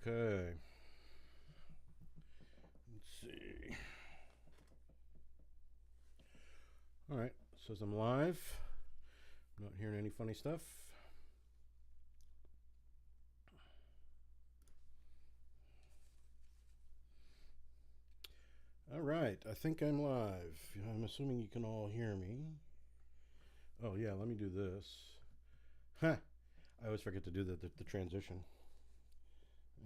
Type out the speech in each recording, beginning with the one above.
Okay. Let's see. All right. Says I'm live. I'm not hearing any funny stuff. All right. I think I'm live. I'm assuming you can all hear me. Oh, yeah. Let me do this. Huh. I always forget to do the transition.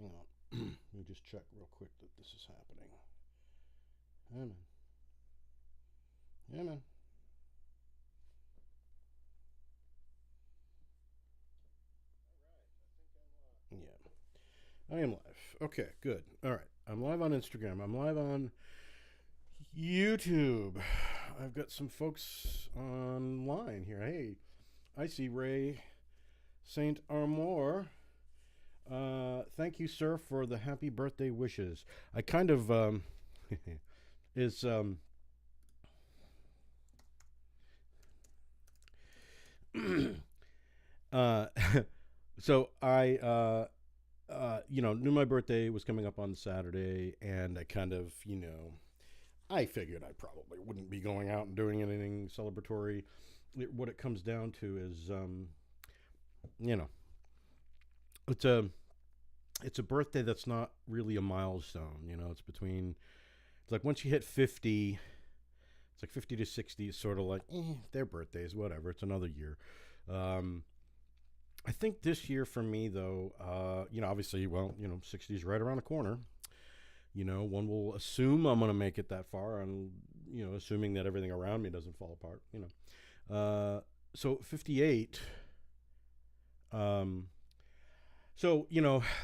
Hang on. Let me just check real quick that this is happening. Yeah, man. Yeah, man. Yeah. I am live. Okay, good. All right. I'm live on Instagram. I'm live on YouTube. I've got some folks online here. Hey, I see Ray Saint Armour. Thank you, sir, for the happy birthday wishes. I kind of is uh, so I knew my birthday was coming up on Saturday, and I kind of, I figured I probably wouldn't be going out and doing anything celebratory. What it comes down to is, you know, it's a birthday that's not really a milestone. It's like once you hit 50, it's like 50 to 60 is sort of like, their birthdays, whatever. It's another year. I think this year for me, though, obviously, 60 is right around the corner. One will assume I'm going to make it that far, and, assuming that everything around me doesn't fall apart, So 58,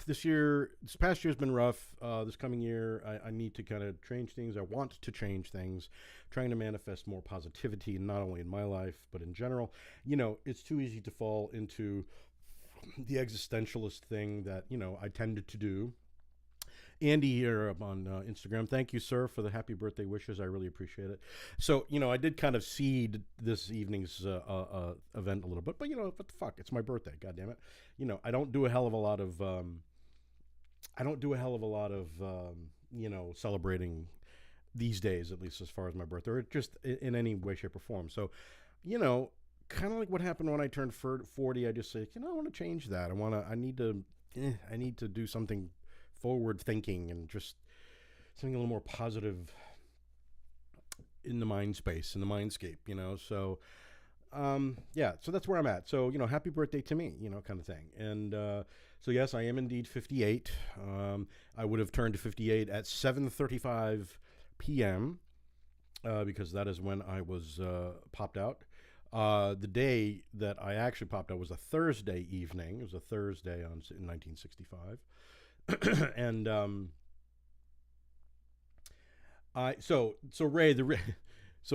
this past year's been rough. This coming year, I need to kind of change things. I want to change things, trying to manifest more positivity, not only in my life, but in general. It's too easy to fall into the existentialist thing that, I tended to do. Andy here on Instagram. Thank you, sir, for the happy birthday wishes. I really appreciate it. So, I did kind of seed this evening's event a little bit, but what the fuck? It's my birthday. God damn it. I don't do a hell of a lot of, celebrating these days, at least as far as my birthday, or just in any way, shape, or form. So, kind of like what happened when I turned 40. I just say, I want to change that. I need to do something forward thinking and just something a little more positive in the mind space, in the mindscape, so so that's where I'm at. So happy birthday to me, kind of thing. And so yes, I am indeed 58. I would have turned to 58 at 7:35 p.m. Because that is when I was popped out. The day that I actually popped out was a Thursday evening. It was a Thursday in 1965. And so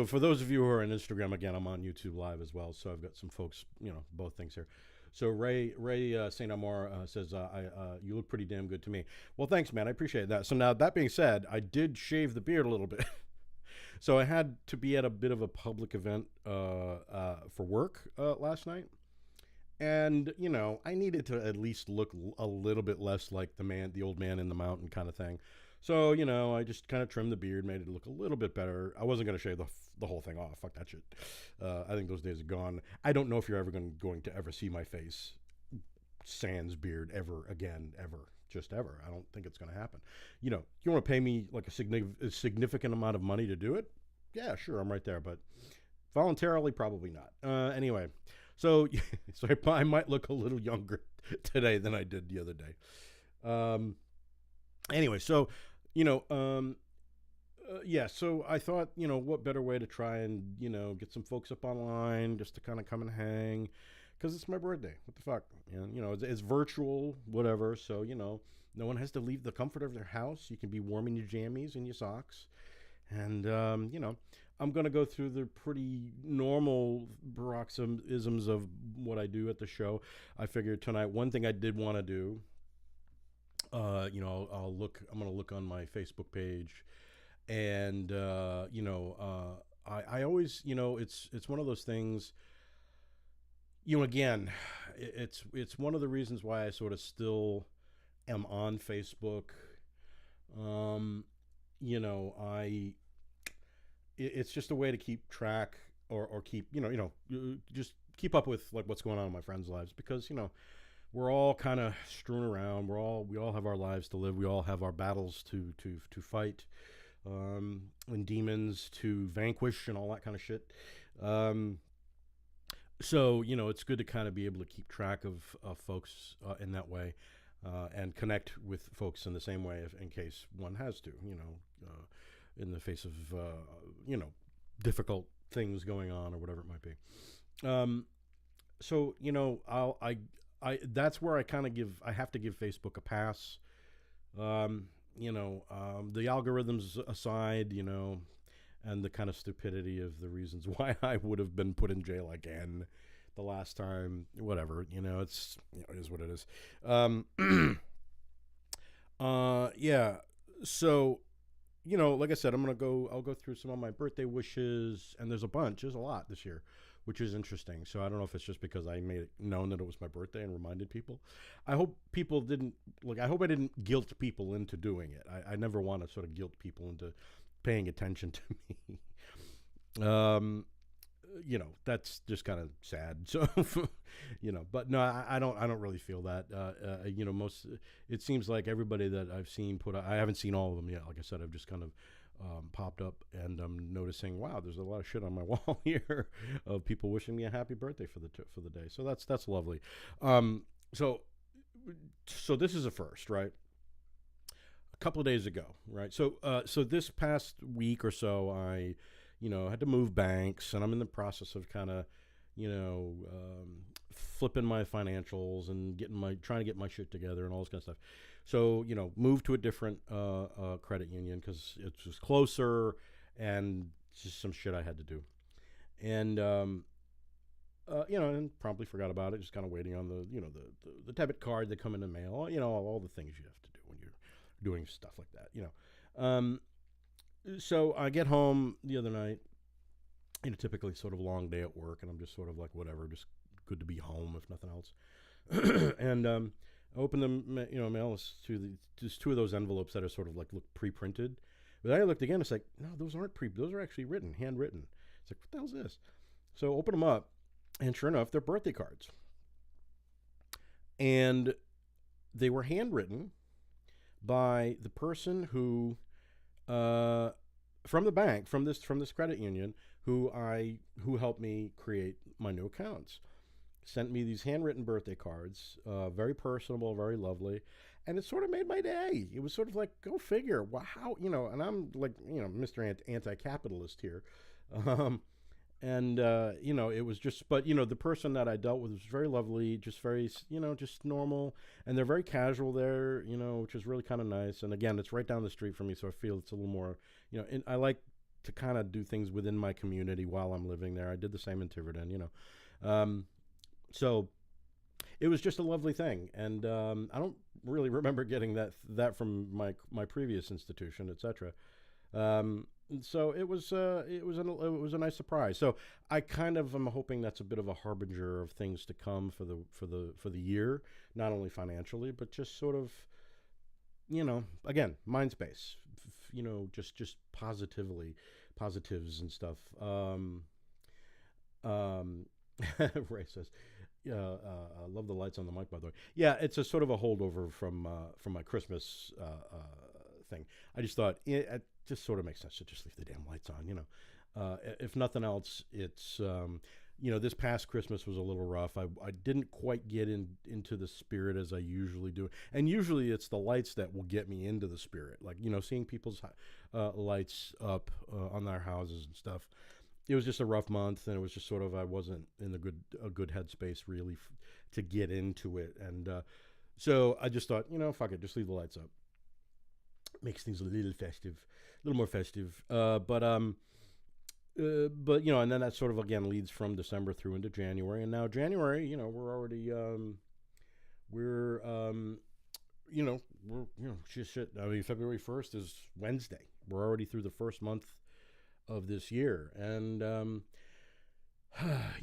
for those of you who are on Instagram, again, I'm on YouTube Live as well, so I've got some folks, both things here. So Ray Saint Amor says, you look pretty damn good to me. Well, thanks, man. I appreciate that. So now, that being said, I did shave the beard a little bit. So I had to be at a bit of a public event for work last night. And, I needed to at least look a little bit less like the old man in the mountain kind of thing. So, I just kind of trimmed the beard, made it look a little bit better. I wasn't going to shave the whole thing off. Fuck that shit. I think those days are gone. I don't know if you're ever going to ever see my face sans beard ever again, ever. Just ever. I don't think it's going to happen. You want to pay me like a significant amount of money to do it? Yeah, sure, I'm right there. But voluntarily, probably not. Anyway, so I might look a little younger today than I did the other day. Anyway, so so I thought, what better way to try and get some folks up online just to kind of come and hang, because it's my birthday. What the fuck? And it's virtual, whatever. So no one has to leave the comfort of their house. You can be warm in your jammies and your socks. And, I'm going to go through the pretty normal paroxysms of what I do at the show. I figured tonight, one thing I did want to do, I'm going to look on my Facebook page, and, I always, it's one of those things, again, it's one of the reasons why I sort of still am on Facebook. Um, you know, it's just a way to keep track or keep, just keep up with like what's going on in my friends' lives because, we're all kind of strewn around. We all have our lives to live. We all have our battles to fight, and demons to vanquish and all that kind of shit. Um, so it's good to kind of be able to keep track of folks in that way, and connect with folks in the same way in case one has to. In the face of difficult things going on or whatever it might be. So that's where I have to give Facebook a pass. The algorithms aside, and the kind of stupidity of the reasons why I would have been put in jail again the last time, whatever, it is what it is. Yeah. So, like I said, I'll go through some of my birthday wishes, and there's a lot this year, which is interesting. So I don't know if it's just because I made it known that it was my birthday and reminded people. I hope people didn't, I hope I didn't guilt people into doing it. I never want to sort of guilt people into paying attention to me. That's just kind of sad. So, but no, I don't really feel that. It seems like everybody that I've seen I haven't seen all of them yet. Like I said, I've just kind of popped up, and I'm noticing, wow, there's a lot of shit on my wall here of people wishing me a happy birthday for the day. So that's lovely. So this is a first, right? A couple of days ago, right? So this past week or so, I had to move banks, and I'm in the process of kind of, flipping my financials and trying to get my shit together and all this kind of stuff. So, moved to a different credit union because it's just closer, and just some shit I had to do. And, and promptly forgot about it, just kind of waiting on the debit card that come in the mail, all the things you have to do when you're doing stuff like that, So I get home the other night, typically sort of a long day at work, and I'm just sort of like, whatever, just good to be home if nothing else. And I open the mail to just two of those envelopes that are sort of like look pre-printed. But then I looked again, it's like, no, those aren't those are actually handwritten. It's like, what the hell's this? So open them up, and sure enough, they're birthday cards. And they were handwritten by the person who from the bank, from this credit union, who helped me create my new accounts, sent me these handwritten birthday cards, very personable, very lovely, and it sort of made my day. It was sort of like, go figure, how, and I'm like, Mr. Anti-capitalist here, and it was just, but the person that I dealt with was very lovely, just very, just normal, and they're very casual there, which is really kind of nice. And again, it's right down the street from me, so I feel it's a little more, and I like to kind of do things within my community while I'm living there. I did the same in Tiverton, so it was just a lovely thing. And I don't really remember getting that from my previous institution, etc. So it was a nice surprise. So I kind of am hoping that's a bit of a harbinger of things to come for the year, not only financially, but just sort of, again, mind space, just positives and stuff. Ray says, I love the lights on the mic, by the way. Yeah, it's a sort of a holdover from my Christmas thing. I just thought it just sort of makes sense to just leave the damn lights on, if nothing else, it's, this past Christmas was a little rough. I didn't quite get into the spirit as I usually do. And usually it's the lights that will get me into the spirit. Like, seeing people's lights up on their houses and stuff. It was just a rough month, and it was just sort of, I wasn't in a good headspace really to get into it. And so I just thought, fuck it, just leave the lights up. Makes things a little more festive. But and then that sort of again leads from December through into January, and now January, we're already shit. I mean, February 1st is Wednesday. We're already through the first month of this year, and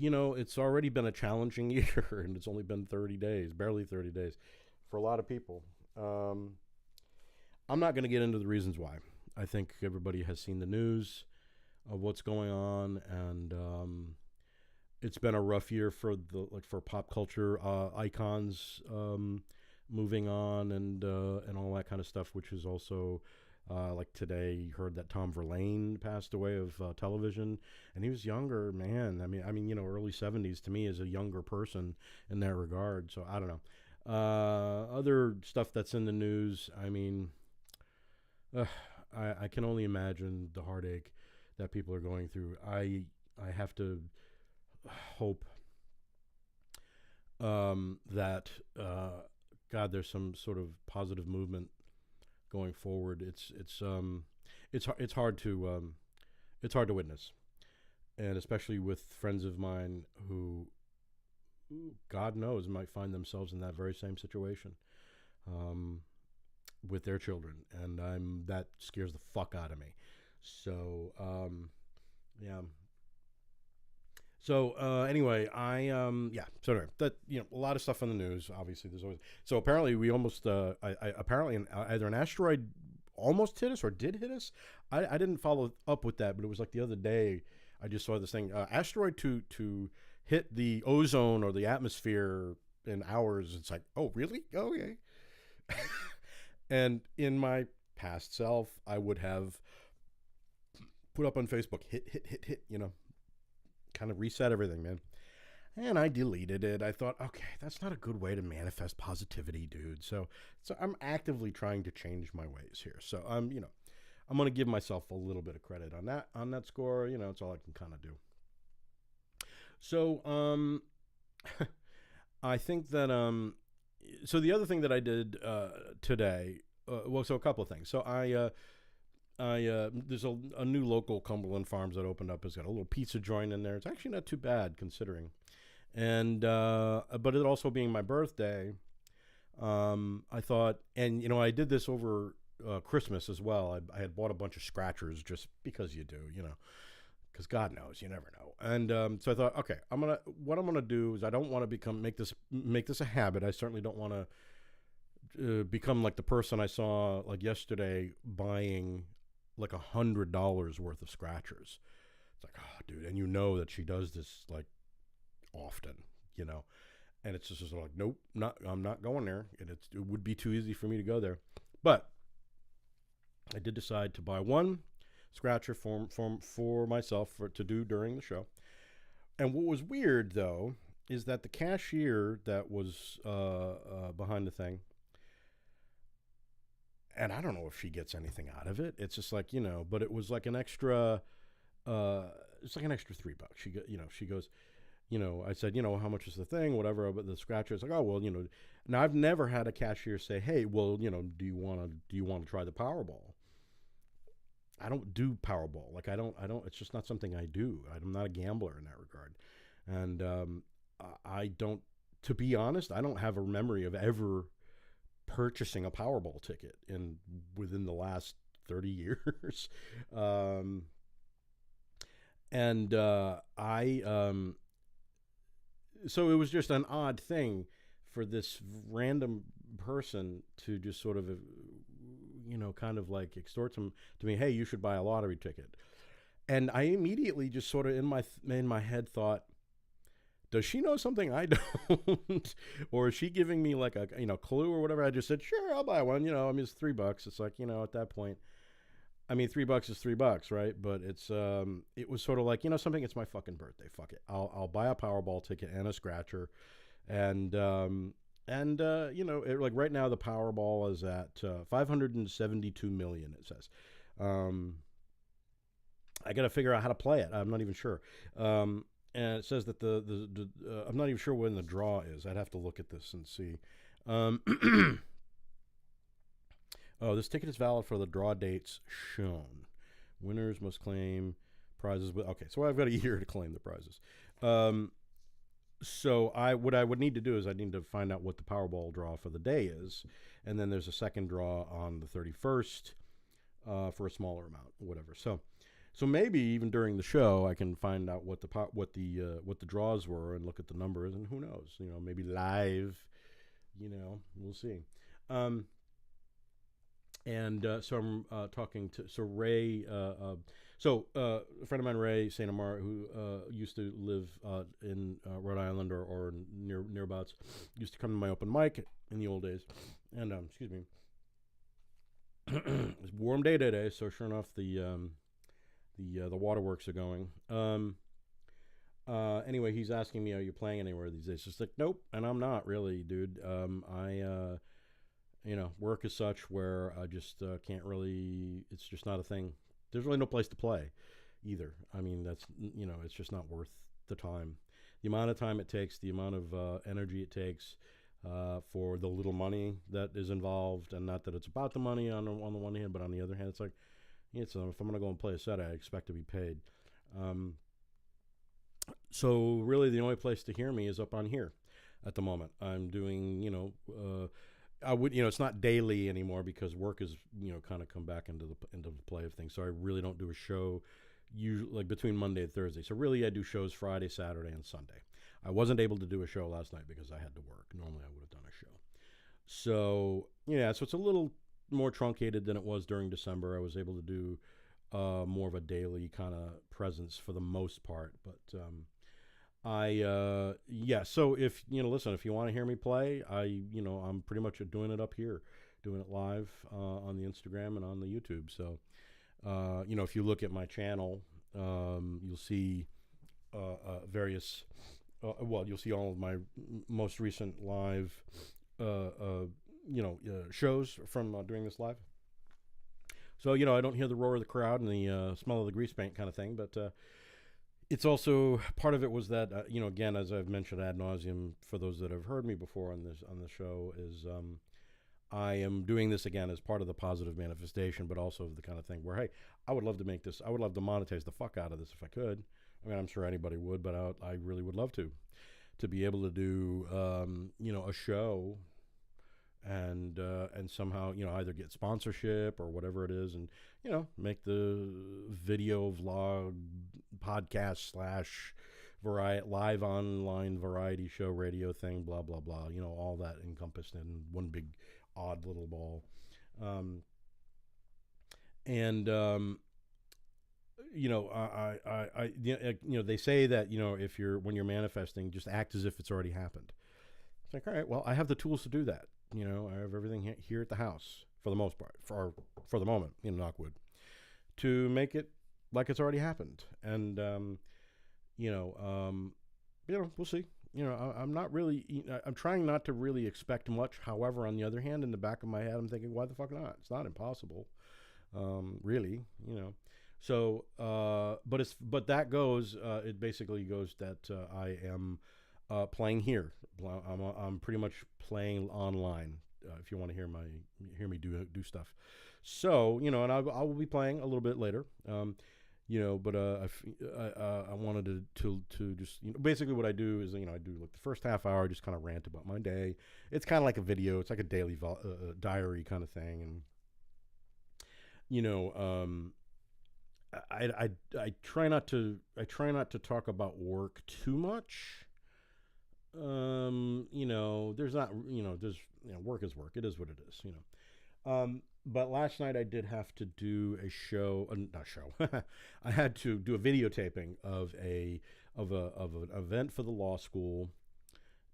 it's already been a challenging year, and it's only been 30 days, barely 30 days, for a lot of people. Um, I'm not going to get into the reasons why. I think everybody has seen the news of what's going on, and it's been a rough year for pop culture icons moving on and all that kind of stuff, which is also like today. You heard that Tom Verlaine passed away of television, and he was younger, man. I mean, early 70s to me is a younger person in that regard. So I don't know. Other stuff that's in the news. I mean, I can only imagine the heartache that people are going through. I have to hope that God, there's some sort of positive movement going forward. It's hard to witness, and especially with friends of mine who, God knows, might find themselves in that very same situation with their children, and that scares the fuck out of me. So yeah. So anyway, So anyway, that a lot of stuff on the news. Obviously, there's always. So apparently, we almost apparently either an asteroid almost hit us or did hit us. I didn't follow up with that, but it was like the other day. I just saw this thing: asteroid to hit the ozone or the atmosphere in hours. It's like, oh really? Oh yeah. And in my past self, I would have put up on Facebook, hit, kind of reset everything, man. And I deleted it. I thought, okay, that's not a good way to manifest positivity, dude. So I'm actively trying to change my ways here. So I'm going to give myself a little bit of credit on that score. It's all I can kind of do. So I think that so the other thing that I did today, so a couple of things. So there's a new local Cumberland Farms that opened up. It's got a little pizza joint in there. It's actually not too bad considering. And but it also being my birthday, I thought, and I did this over Christmas as well. I had bought a bunch of scratchers just because you do, because God knows, you never know. And so I thought, okay, what I'm gonna do is I don't want to make this a habit. I certainly don't want to become like the person I saw like yesterday buying like $100 worth of scratchers. It's like, oh, dude, and that she does this like often, and it's just like, nope, I'm not going there. And it would be too easy for me to go there. But I did decide to buy one scratcher for myself to do during the show. And what was weird though is that the cashier that was behind the thing, and I don't know if she gets anything out of it. It's just like, but it was like an extra, it's like an extra $3. She goes, I said, how much is the thing, whatever, but the scratcher is like, oh, well, now I've never had a cashier say, hey, well, do you want to try the Powerball? I don't do Powerball. Like, I don't, it's just not something I do. I'm not a gambler in that regard. And I don't, to be honest, I don't have a memory of ever purchasing a Powerball ticket within the last 30 years. So it was just an odd thing for this random person to just sort of, kind of like extort to me, hey, you should buy a lottery ticket. And I immediately just sort of in my head thought, does she know something I don't? Or is she giving me like a clue or whatever? I just said, sure, I'll buy one. It's $3. It's like, at that point, I mean, $3 is $3, right? But it was sort of like, something. It's my fucking birthday. Fuck it. I'll buy a Powerball ticket and a scratcher, and like right now the Powerball is at 572 million. It says. I got to figure out how to play it. I'm not even sure. And it says that the I'm not even sure when the draw is. I'd have to look at this and see. Oh, this ticket is valid for the draw dates shown. Winners must claim prizes. Okay, so I've got a year to claim the prizes. So what I would need to do is I need to find out what the Powerball draw for the day is, and then there's a second draw on the 31st for a smaller amount, whatever. So maybe even during the show I can find out what the draws were and look at the numbers, and who knows, maybe live, we'll see. And so I'm talking to Ray. A friend of mine, Ray Saint Amar, who used to live in Rhode Island or nearabouts, used to come to my open mic in the old days. And excuse me, it's a warm day today, so sure enough, the waterworks are going. Anyway, he's asking me, "Are you playing anywhere these days?" It's like, nope, and I'm not really, dude. Work is such where I just can't really. It's just not a thing. There's really no place to play, either. I mean, it's just not worth the time. The amount of time it takes, the amount of energy it takes for the little money that is involved, and not that it's about the money on the one hand, but on the other hand, it's like, if I'm going to go and play a set, I expect to be paid. So really, the only place to hear me is up on here at the moment. I'm doing, I would, it's not daily anymore because work is, kind of come back into the play of things. So I really don't do a show usually like between Monday and Thursday. So really, I do shows Friday, Saturday, and Sunday. I wasn't able to do a show last night because I had to work. Normally, I would have done a show. So so it's a little more truncated than it was during December. I was able to do more of a daily kind of presence for the most part, but so if listen, if you want to hear me play, I'm pretty much doing it up here, doing it live on the Instagram and on the YouTube. So if you look at my channel, you'll see various you'll see all of my most recent live shows from doing this live. So I don't hear the roar of the crowd and the smell of the grease paint kind of thing, but it's also part of it was that again, as I've mentioned ad nauseum for those that have heard me before on the show, is I am doing this again as part of the positive manifestation, but also the kind of thing where, hey, I would love to make this, I would love to monetize the fuck out of this if I could. I mean, I'm sure anybody would, but I really would love to be able to do a show and somehow either get sponsorship or whatever it is, and make the video vlog podcast / live online variety show radio thing, blah blah blah, all that encompassed in one big odd little ball. They say that if when you're manifesting, just act as if it's already happened. It's like, all right, well, I have the tools to do that. I have everything here at the house for the most part, for the moment, knock wood, to make it like it's already happened. And we'll see. I'm not really. I'm trying not to really expect much. However, on the other hand, in the back of my head, I'm thinking, why the fuck not? It's not impossible, really. So, but that goes. It basically goes that I am playing here. I'm pretty much playing online. If you want to hear me do stuff, so and I will be playing a little bit later. But I wanted to just basically what I do is I do like the first half hour, I just kind of rant about my day. It's kind of like a video. It's like a daily diary kind of thing, and I try not to talk about work too much. There's not there's work is work. It is what it is. But last night I did have to do a show, not show. I had to do a videotaping of an event for the law school,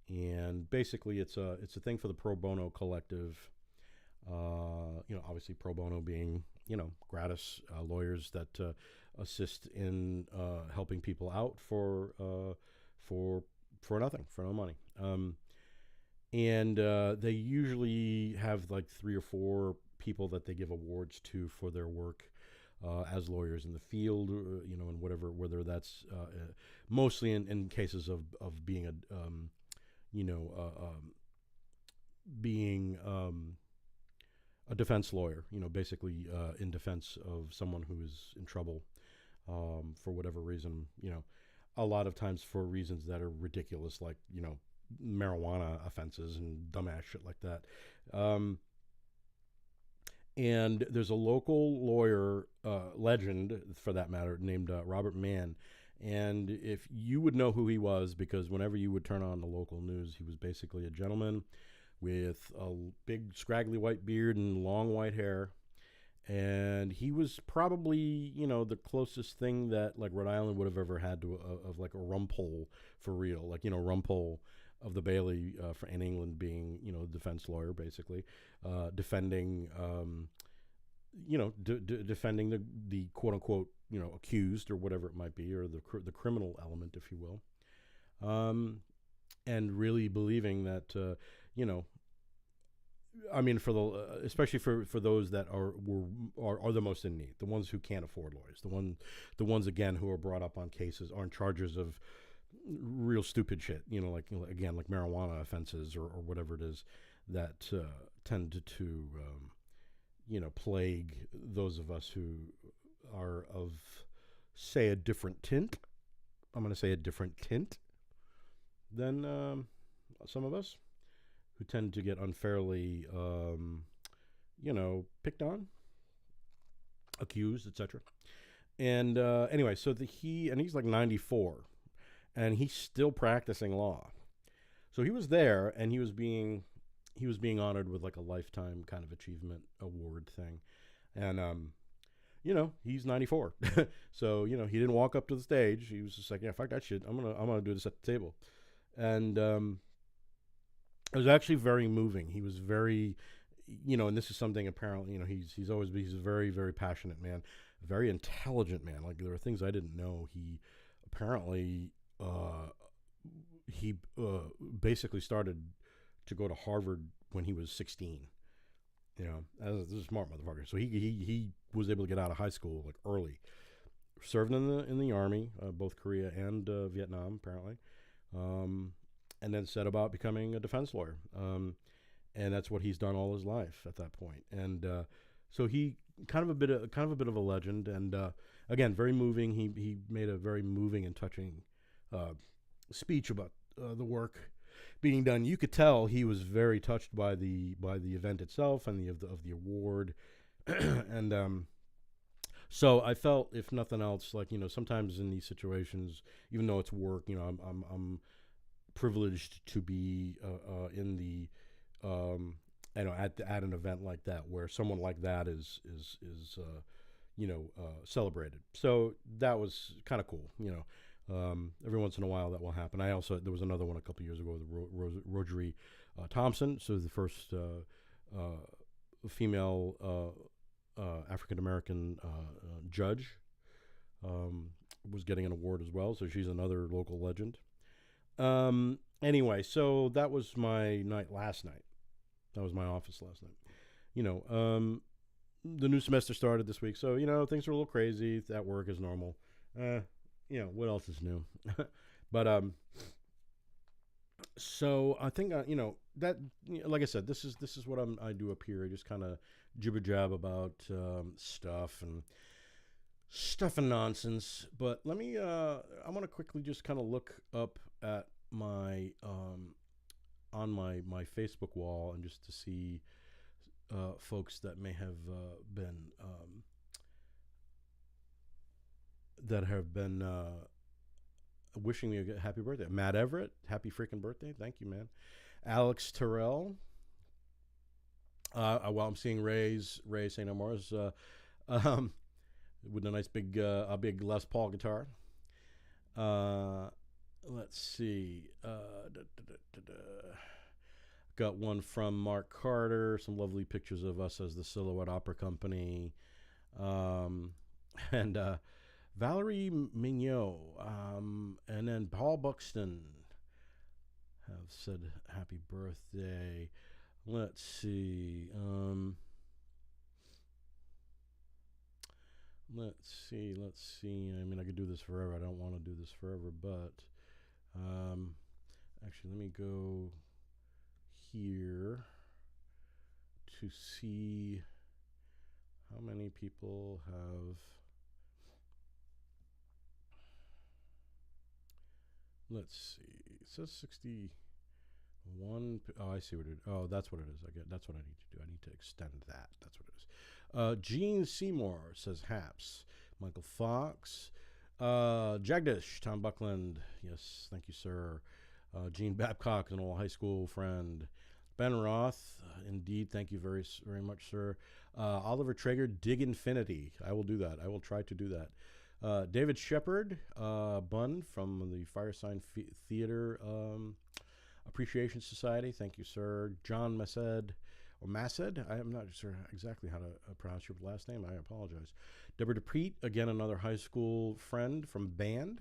and basically it's a thing for the Pro Bono Collective. Obviously Pro Bono being gratis lawyers that assist in helping people out for nothing, for no money. And they usually have like 3 or 4 people that they give awards to for their work as lawyers in the field, and whether that's mostly in cases of being a defense lawyer, basically in defense of someone who is in trouble for whatever reason, a lot of times for reasons that are ridiculous, like, marijuana offenses and dumbass shit like that. And there's a local lawyer, legend for that matter, named Robert Mann. And if you would know who he was, because whenever you would turn on the local news, he was basically a gentleman with a big scraggly white beard and long white hair. and he was probably, the closest thing that like Rhode Island would have ever had to of like a rumpole for real, like rumpole of the Bailey for in England, being defense lawyer basically, defending defending the quote unquote accused or whatever it might be, or the criminal element, if you will, and really believing that you know I mean, for the especially for those that are the most in need, the ones who can't afford lawyers, the ones again who are brought up on cases on charges of real stupid shit, again, like marijuana offenses or whatever it is that tend to plague those of us who are of, say, a different tint. I'm going to say a different tint than some of us, who tend to get unfairly, picked on, accused, etc. And anyway, so he's like 94, and he's still practicing law. So he was there, and he was being honored with like a lifetime kind of achievement award thing, and he's 94, so he didn't walk up to the stage. He was just like, yeah, fuck that shit. I'm gonna do this at the table, and it was actually very moving. He was very, and this is something apparently, he's a very, very passionate man, very intelligent man. Like, there were things I didn't know. He apparently, basically started to go to Harvard when he was 16. As a smart motherfucker. So he was able to get out of high school like early. Served in the army, both Korea and Vietnam, apparently. And then set about becoming a defense lawyer, and that's what he's done all his life at that point. And so he kind of a bit of a legend, and again, very moving. He made a very moving and touching speech about the work being done. You could tell he was very touched by the event itself and the award, and so I felt, if nothing else, like sometimes in these situations, even though it's work, I'm privileged to be in the at an event like that, where someone like that is celebrated. So that was kind of cool. Every once in a while that will happen. There was another one a couple years ago with Rosary Thompson. So the first female African American judge was getting an award as well. So she's another local legend. Anyway, so that was my night last night. That was my office last night. The new semester started this week, so things are a little crazy at work as normal. What else is new? But so I think that, like I said, this is what I do up here. I just kind of jibber jab about stuff and nonsense. But let me I want to quickly just kind of look up at my on my Facebook wall, and just to see folks that may have been wishing me a happy birthday. Matt Everett, happy freaking birthday. Thank you, man. Alex Terrell. While I'm seeing Ray St. Amar's with a nice big Les Paul guitar. Let's see. Got one from Mark Carter. Some lovely pictures of us as the Silhouette Opera Company. And Valerie Mignot. And then Paul Buxton have said happy birthday. Let's see. Let's see. I mean, I could do this forever. I don't want to do this forever, but actually, let me go here to see how many people have. Let's see. It says 61. Oh, I see what it is. Oh, that's what it is. That's what I need to do. I need to extend that. That's what it is. Gene Seymour says haps. Michael Fox. Jagdish, Tom Buckland. Yes, thank you, sir. Gene Babcock, an old high school friend. Ben Roth, indeed, thank you very much, sir. Oliver Traeger, Dig Infinity. I will do that. I will try to do that. David Shepard, Bunn from the Firesign Theater Appreciation Society. Thank you, sir. John Mased, or Mased. I am not sure exactly how to pronounce your last name. I apologize. Deborah DePreet, again, another high school friend from band.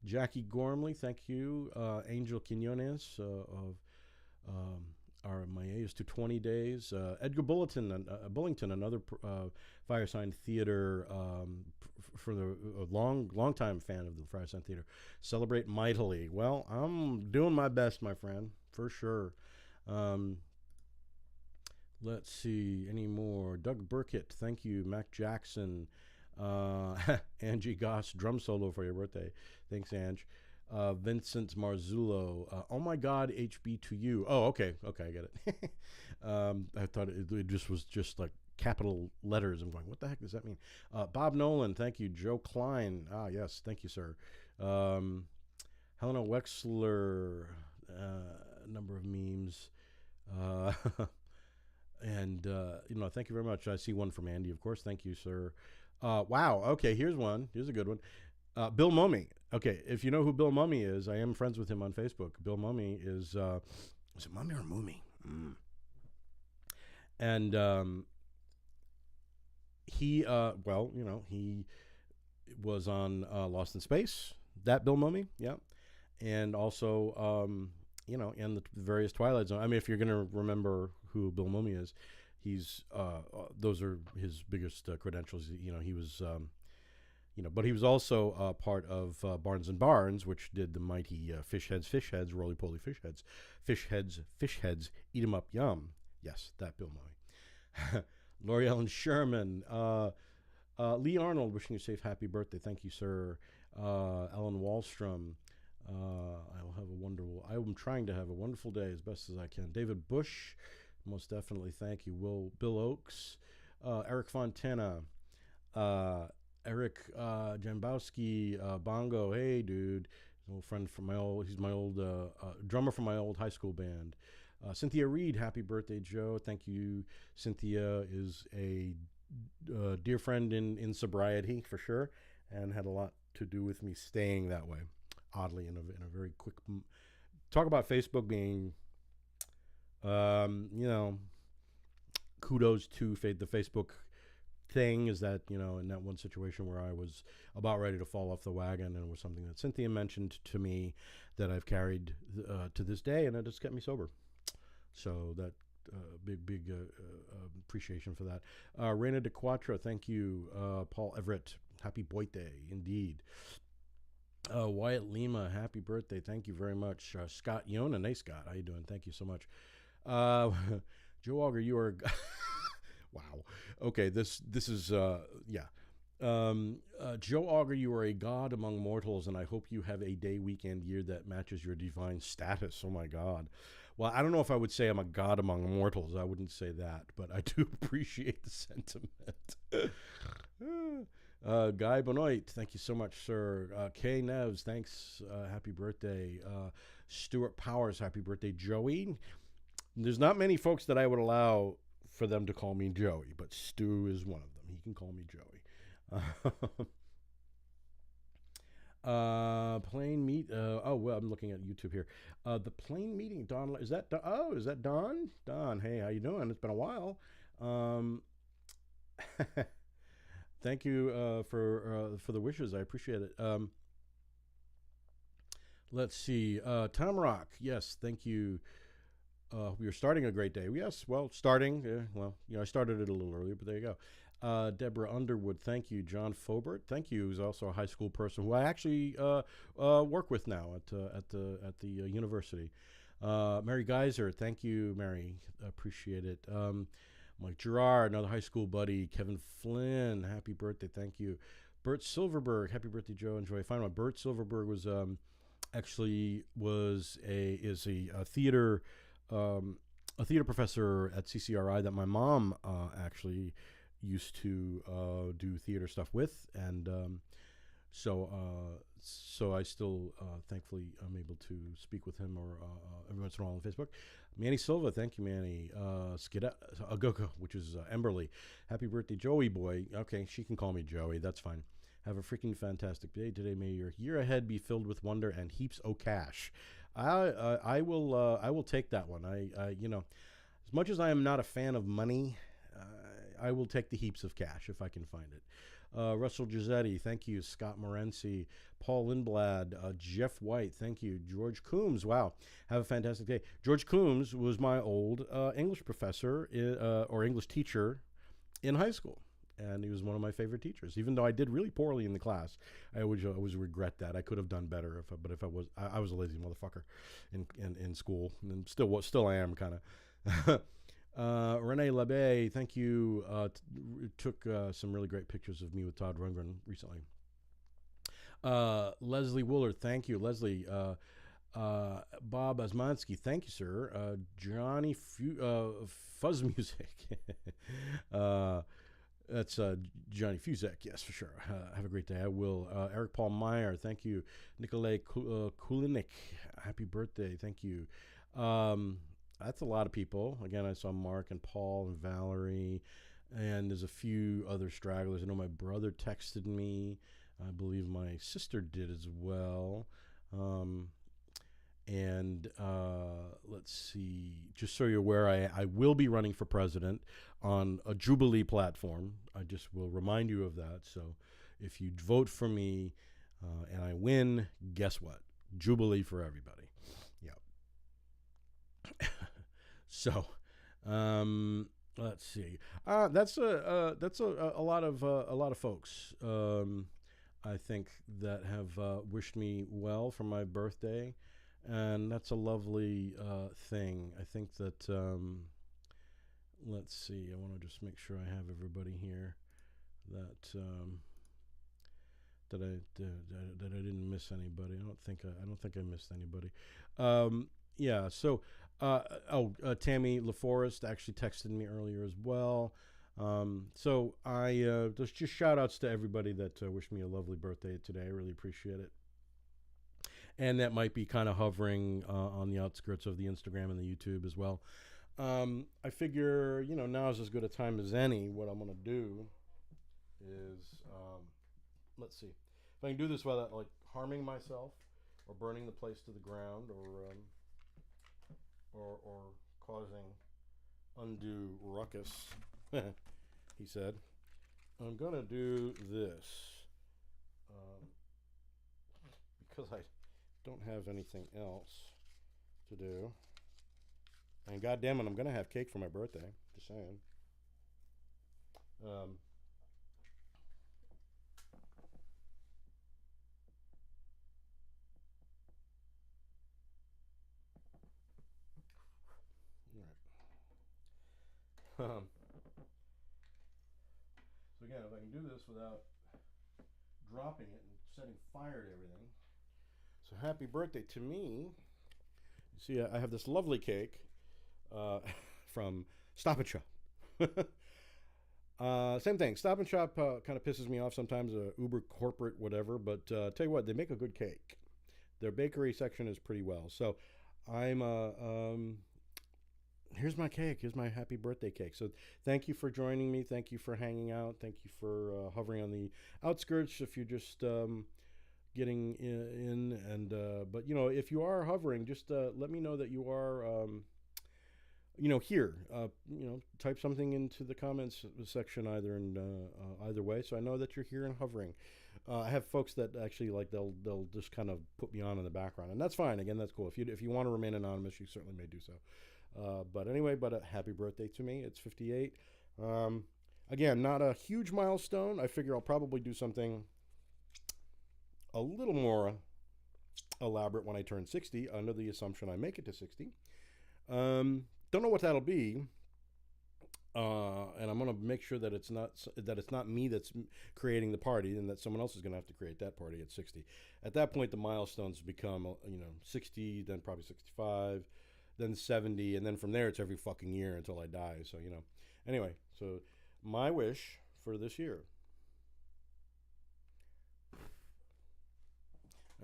Jackie Gormley, thank you. Angel Quinones of our Mayas to 20 Days. Edgar Bullington, another Firesign Theater for the long time fan of the Firesign Theater. Celebrate mightily. Well, I'm doing my best, my friend, for sure. Let's see, any more? Doug Burkett, thank you. Mac Jackson, Angie Goss, drum solo for your birthday. Thanks, Ange. Vincent Marzullo, oh my God, HB to you. Oh, okay, I get it. I thought it just was just like capital letters. I'm going, what the heck does that mean? Bob Nolan, thank you. Joe Klein, yes, thank you, sir. Helena Wexler, number of memes. And, thank you very much. I see one from Andy, of course. Thank you, sir. Wow, okay, here's one. Here's a good one. Bill Mummy. Okay, if you know who Bill Mummy is, I am friends with him on Facebook. Bill Mummy is it Mummy or Mummy? And he, he was on Lost in Space. That Bill Mummy, yeah. And also, in the various Twilight Zone. I mean, if you're going to remember who Bill Mummy is, he's, those are his biggest credentials. He was... but he was also part of Barnes and Barnes, which did the mighty fish heads, roly-poly fish heads, eat 'em up, yum. Yes, that Bill Murray. Lori Ellen Sherman, Lee Arnold, wishing you a safe happy birthday. Thank you, sir. Ellen Wallstrom, I'm trying to have a wonderful day as best as I can. David Bush, most definitely, thank you. Bill Oakes, Eric Fontana, Eric Jambowski, Bongo, hey dude, an old friend from he's my old drummer from my old high school band. Cynthia Reed, happy birthday, Joe. Thank you. Cynthia is a dear friend in sobriety for sure, and had a lot to do with me staying that way. Oddly, in a very quick talk about Facebook being, kudos to the Facebook thing is that, in that one situation where I was about ready to fall off the wagon, and it was something that Cynthia mentioned to me that I've carried to this day, and it just kept me sober. So that big appreciation for that. Reina de Quattro, thank you. Paul Everett, happy birthday, indeed. Wyatt Lima, happy birthday, thank you very much. Scott Yonan, hey Scott, how you doing? Thank you so much. Joe Auger, you are... Wow. Okay, this is, Joe Auger, you are a god among mortals, and I hope you have a day, weekend, year that matches your divine status. Oh, my God. Well, I don't know if I would say I'm a god among mortals. I wouldn't say that, but I do appreciate the sentiment. Guy Benoit, thank you so much, sir. Kay Neves, thanks. Happy birthday. Stuart Powers, happy birthday. Joey, there's not many folks that I would allow for them to call me Joey, but Stu is one of them. He can call me Joey. Plain meet. I'm looking at YouTube here. The plain meeting. Don, is that Don? Don, hey, how you doing? It's been a while. Thank you for the wishes. I appreciate it. Let's see. Tom Rock. Yes, thank you. We are starting a great day. Yes, well, starting. I started it a little earlier, but there you go. Deborah Underwood, thank you. John Fobert, thank you. Who's also a high school person who I actually work with now at the university. Mary Geyser, thank you, Mary. Appreciate it. Mike Gerard, another high school buddy. Kevin Flynn, happy birthday, thank you. Bert Silverberg, happy birthday, Joe. Enjoy. I find out Bert Silverberg was is a theater. A theater professor at CCRI that my mom actually used to do theater stuff with, and So I still, thankfully, I'm able to speak with him or every once in a while on Facebook. Manny Silva, thank you, Manny. Agoko, which is Emberly. Happy birthday, Joey boy. Okay, she can call me Joey. That's fine. Have a freaking fantastic day today. May your year ahead be filled with wonder and heaps o' cash. I will take that one. As much as I am not a fan of money, I will take the heaps of cash if I can find it. Russell Giusetti, thank you. Scott Morency, Paul Lindblad, Jeff White, thank you. George Coombs, wow, have a fantastic day. George Coombs was my old English professor or English teacher in high school, and he was one of my favorite teachers. Even though I did really poorly in the class, I always regret that. I could have done better, if I was a lazy motherfucker in school, and still I am kind of. Renee Labe, thank you. Took some really great pictures of me with Todd Rundgren recently. Leslie Woolard, thank you. Leslie, Bob Osmansky, thank you, sir. Johnny Fuzz Music. That's Johnny Fuzek, yes, for sure. Have a great day. I will. Eric Paul Meyer, thank you. Nikolay Kulinik, happy birthday, thank you. That's a lot of people. Again, I saw Mark and Paul and Valerie, and there's a few other stragglers. I know my brother texted me. I believe my sister did as well. Let's see. Just so you're aware, I will be running for president on a Jubilee platform. I just will remind you of that. So if you vote for me and I win, guess what? Jubilee for everybody. Yeah. So, let's see. That's a lot of folks. I think that have wished me well for my birthday, and that's a lovely thing. I think that let's see. I want to just make sure I have everybody here that that I didn't miss anybody. I don't think I missed anybody. Yeah. So. Tammy LaForest actually texted me earlier as well. So I just shout outs to everybody that wished me a lovely birthday today. I really appreciate it. And that might be kind of hovering on the outskirts of the Instagram and the YouTube as well. I figure, now is as good a time as any. What I'm going to do is, let's see. If I can do this without harming myself or burning the place to the ground or causing undue ruckus, he said, I'm going to do this because I don't have anything else to do. And goddamn it, I'm going to have cake for my birthday. Just saying. So again, if I can do this without dropping it and setting fire to everything. So happy birthday to me. You see, I have this lovely cake from Stop and Shop. Same thing. Stop and Shop kind of pisses me off sometimes, uber corporate whatever, but tell you what, they make a good cake. Their bakery section is pretty well. So I'm here's my cake. Here's my happy birthday cake. So thank you for joining me. Thank you for hanging out. Thank you for hovering on the outskirts. If you're just getting in and but if you are hovering, just let me know that you are here. Type something into the comments section either way, so I know that you're here and hovering. I have folks that actually they'll just kind of put me on in the background, and that's fine. Again, that's cool. If you want to remain anonymous, you certainly may do so. But anyway, happy birthday to me. It's 58. Again, not a huge milestone. I figure I'll probably do something a little more elaborate when I turn 60, under the assumption I make it to 60. Don't know what that'll be. And I'm going to make sure that it's not me that's creating the party, and that someone else is going to have to create that party at 60. At that point, the milestones become 60, then probably 65, then 70, and then from there it's every fucking year until I die. So anyway, so my wish for this year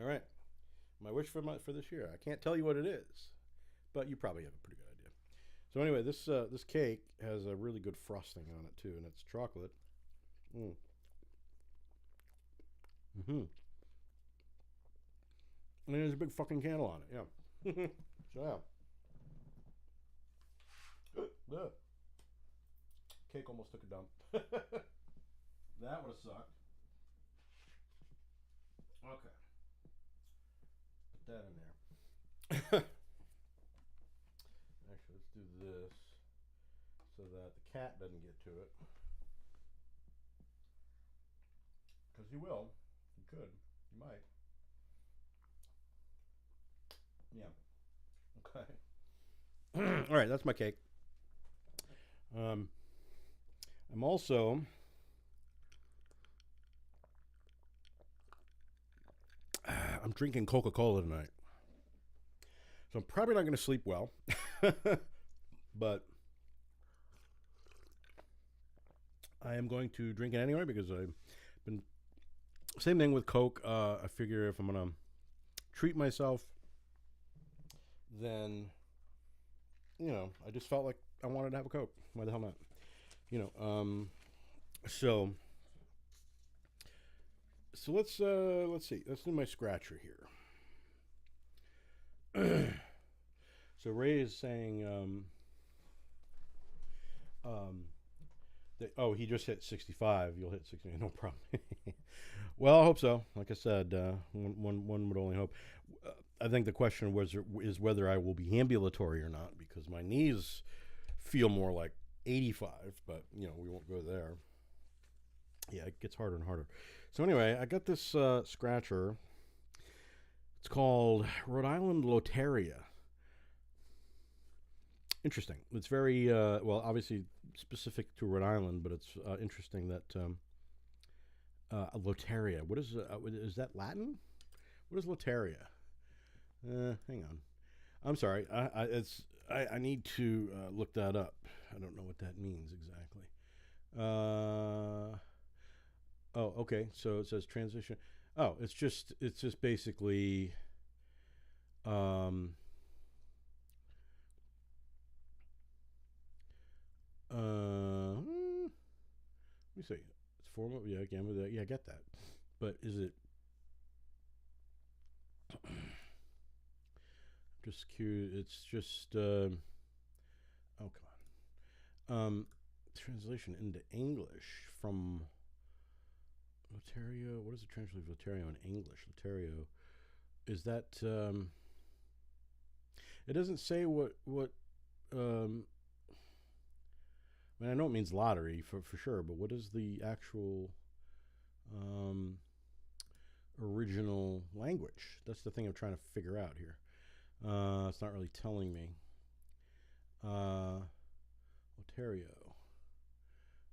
All right. My wish for this year. I can't tell you what it is, but you probably have a pretty good idea. So anyway, this cake has a really good frosting on it too, and it's chocolate. Mm. Mm-hmm. And there's a big fucking candle on it. Yeah. So yeah. Ugh. Cake almost took a dump. That would have sucked. Okay. Put that in there. Actually, let's do this so that the cat doesn't get to it. Because he will. He could. He might. Yeah. Okay. All right, that's my cake. I'm also I'm drinking Coca-Cola tonight. So I'm probably not going to sleep well. But I am going to drink it anyway because I've been same thing with Coke. I figure if I'm going to treat myself, then I just felt like I wanted to have a Coke. Why the hell not? So let's see. Let's do my scratcher here. So Ray is saying that, he just hit 65. You'll hit 60. No problem. Well, I hope so. Like I said, one would only hope. I think the question is whether I will be ambulatory or not, because my knees feel more like 85, but we won't go there. Yeah, it gets harder and harder. So anyway, I got this scratcher. It's called Rhode Island Loteria. Interesting. It's very obviously specific to Rhode Island, but it's interesting that Loteria. What is that Latin? What is Loteria? Hang on. I'm sorry. I need to look that up. I don't know what that means exactly. Okay. So it says transition. Oh, it's just basically let me see. It's formal. Yeah, again with that. Yeah, I get that. But is it? Just curious. It's just. Oh come on. Translation into English from Loterio. What is the translation of Loterio in English? Loterio. Is that? It doesn't say what. I mean, I know it means lottery for sure, but what is the actual original language? That's the thing I'm trying to figure out here. It's not really telling me. Ontario.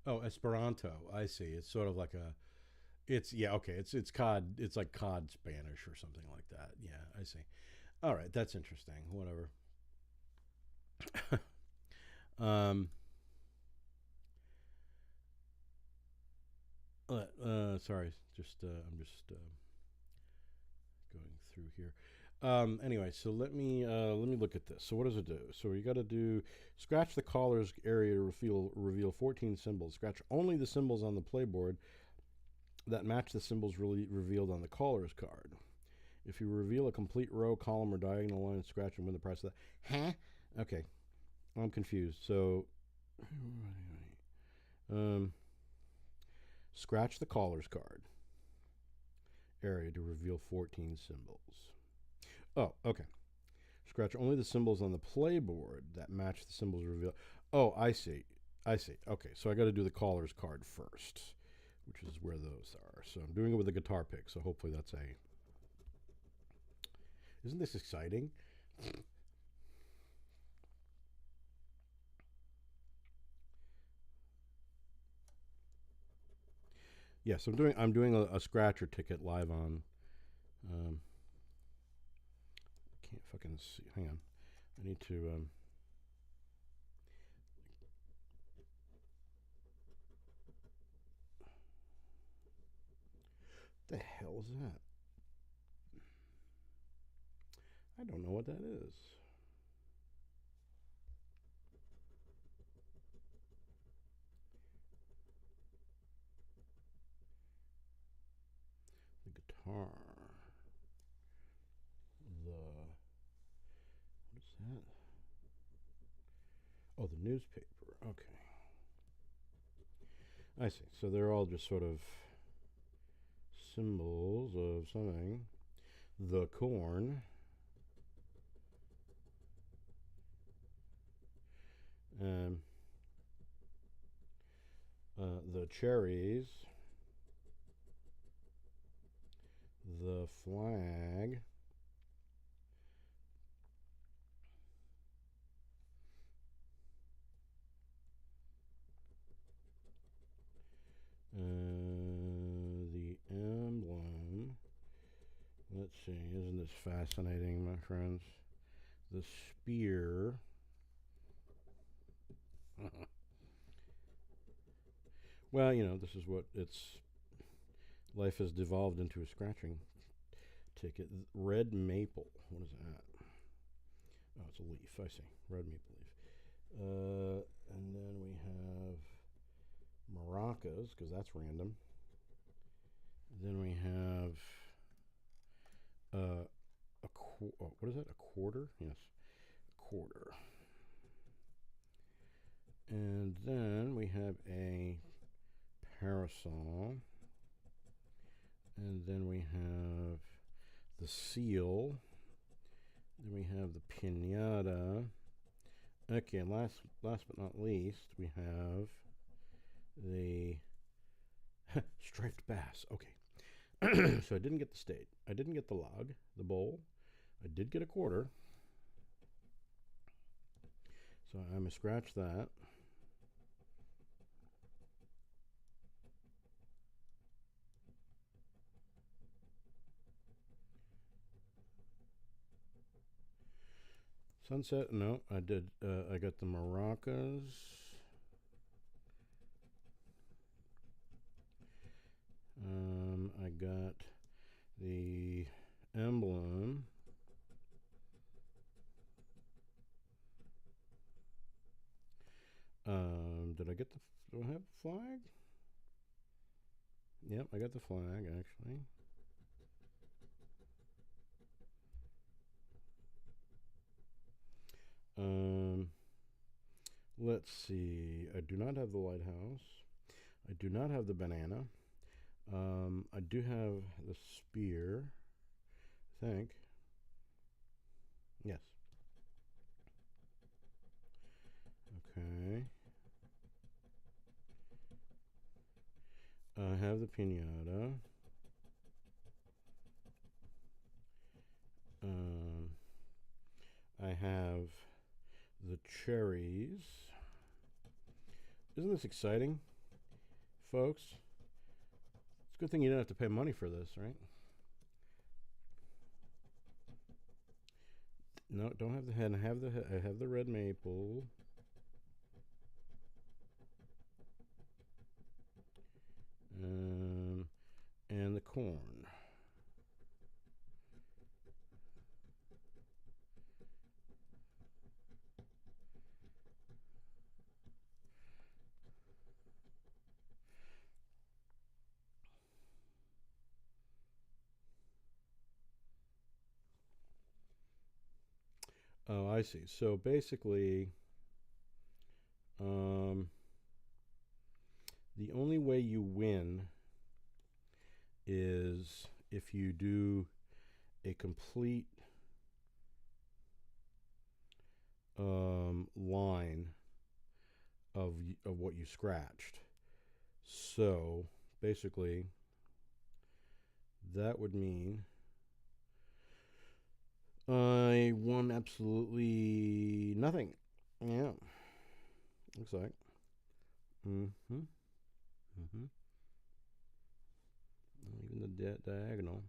Oh, Esperanto. I see. It's sort of like it's cod. It's like cod Spanish or something like that. Yeah, I see. All right, that's interesting. Whatever. Sorry, I'm just going through here. Anyway, so let me look at this. So what does it do? So you got to do scratch the caller's area to reveal 14 symbols. Scratch only the symbols on the playboard that match the symbols revealed on the caller's card. If you reveal a complete row, column, or diagonal line, scratch and win the prize of that. Huh? Okay, I'm confused. So, scratch the caller's card area to reveal 14 symbols. Oh, okay. Scratch only the symbols on the playboard that match the symbols revealed. Oh, I see. Okay, so I got to do the caller's card first, which is where those are. So I'm doing it with a guitar pick, so hopefully that's a... Isn't this exciting? Yes, I'm doing a scratcher ticket live on. Can't fucking see. Hang on, I need to. The hell is that? I don't know what that is. The guitar. What is that? Oh, the newspaper. Okay. I see. So they're all just sort of symbols of something. The corn. Um, the cherries. The flag. The emblem. Let's see. Isn't this fascinating, my friends? The spear. Well, this is what life has devolved into a scratching ticket. Red maple. What is that? Oh, it's a leaf. I see. Red maple leaf. And then we have maracas, because that's random. Then we have what is that? A quarter? Yes, a quarter. And then we have a parasol. And then we have the seal. Then we have the piñata. Okay, last but not least, we have the striped bass. Okay. So I didn't get the state. I didn't get the log, the bowl. I did get a quarter. So I'm going to scratch that. Sunset, no, I did. I got the maracas. I got the emblem. Did I get do I have the flag? Yep, I got the flag, actually. Let's see. I do not have the lighthouse. I do not have the banana. I do have the spear, I think. Yes. Okay. I have the piñata. I have the cherries. Isn't this exciting, folks? It's a good thing you don't have to pay money for this, right? No, don't have the head. I have the red maple. And the corn. Oh, I see. So basically, the only way you win is if you do a complete line of what you scratched. So basically, that would mean I won absolutely nothing. Yeah, looks like. Mm-hmm. Mm-hmm. Even the diagonal.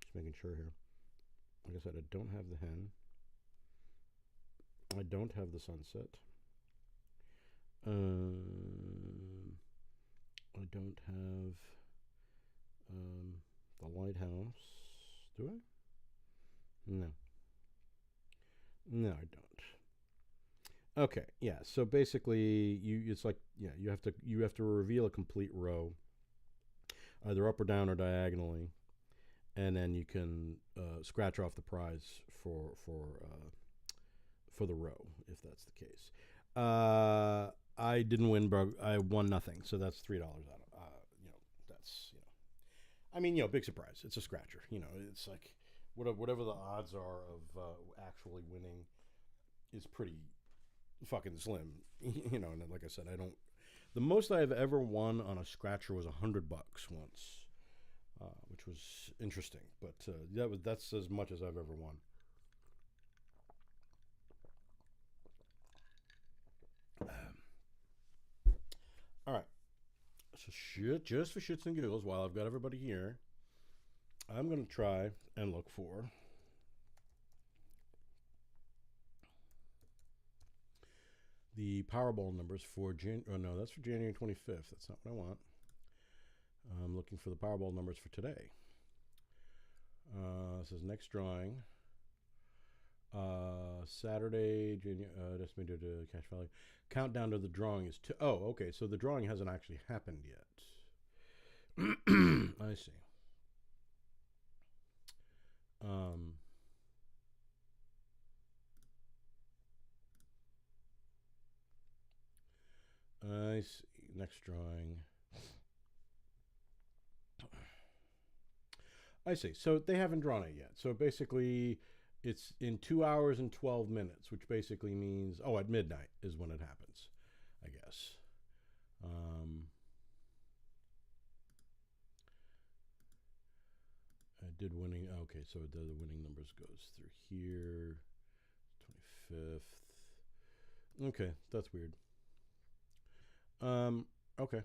Just making sure here. Like I said, I don't have the hen. I don't have the sunset. don't have the lighthouse. Do I? No. No, I don't. Okay, yeah. So basically, it's like you have to reveal a complete row, either up or down or diagonally, and then you can scratch off the prize for the row if that's the case. I didn't win, bro. I won nothing, so that's $3 out of that's I mean, big surprise. It's a scratcher. It's like whatever the odds are of actually winning is pretty fucking slim. And like I said, I don't. The most I've ever won on a scratcher was $100 once, which was interesting. But that's as much as I've ever won. All right. So just for shits and giggles, while I've got everybody here, I'm going to try and look for the Powerball numbers for no, that's for January 25th. That's not what I want. I'm looking for the Powerball numbers for today. This is next drawing. Saturday, estimated to Cache Valley. Countdown to the drawing is okay. So the drawing hasn't actually happened yet. I see. I see. Next drawing. I see. So they haven't drawn it yet. So basically, it's in 2 hours and 12 minutes, which basically means, at midnight is when it happens, I guess. I did winning. Okay, so the winning numbers goes through here. 25th. Okay, that's weird. Okay.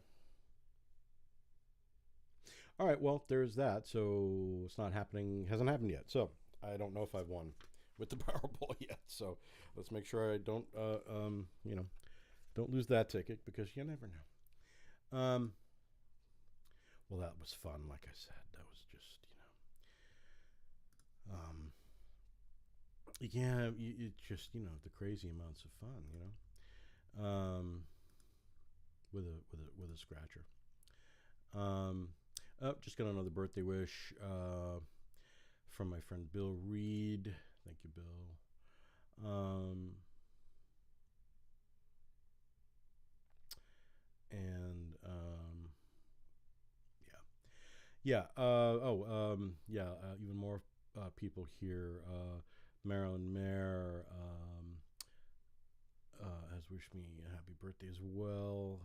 All right, well, there's that. So it's not happening, hasn't happened yet. So I don't know if I've won with the Powerball yet. So let's make sure I don't, don't lose that ticket because you never know. Well, that was fun. Like I said, that was just, it's just, the crazy amounts of fun, with a scratcher. Just got another birthday wish from my friend Bill Reed. Thank you, Bill. Even more people here. Marilyn Mayer has wished me a happy birthday as well.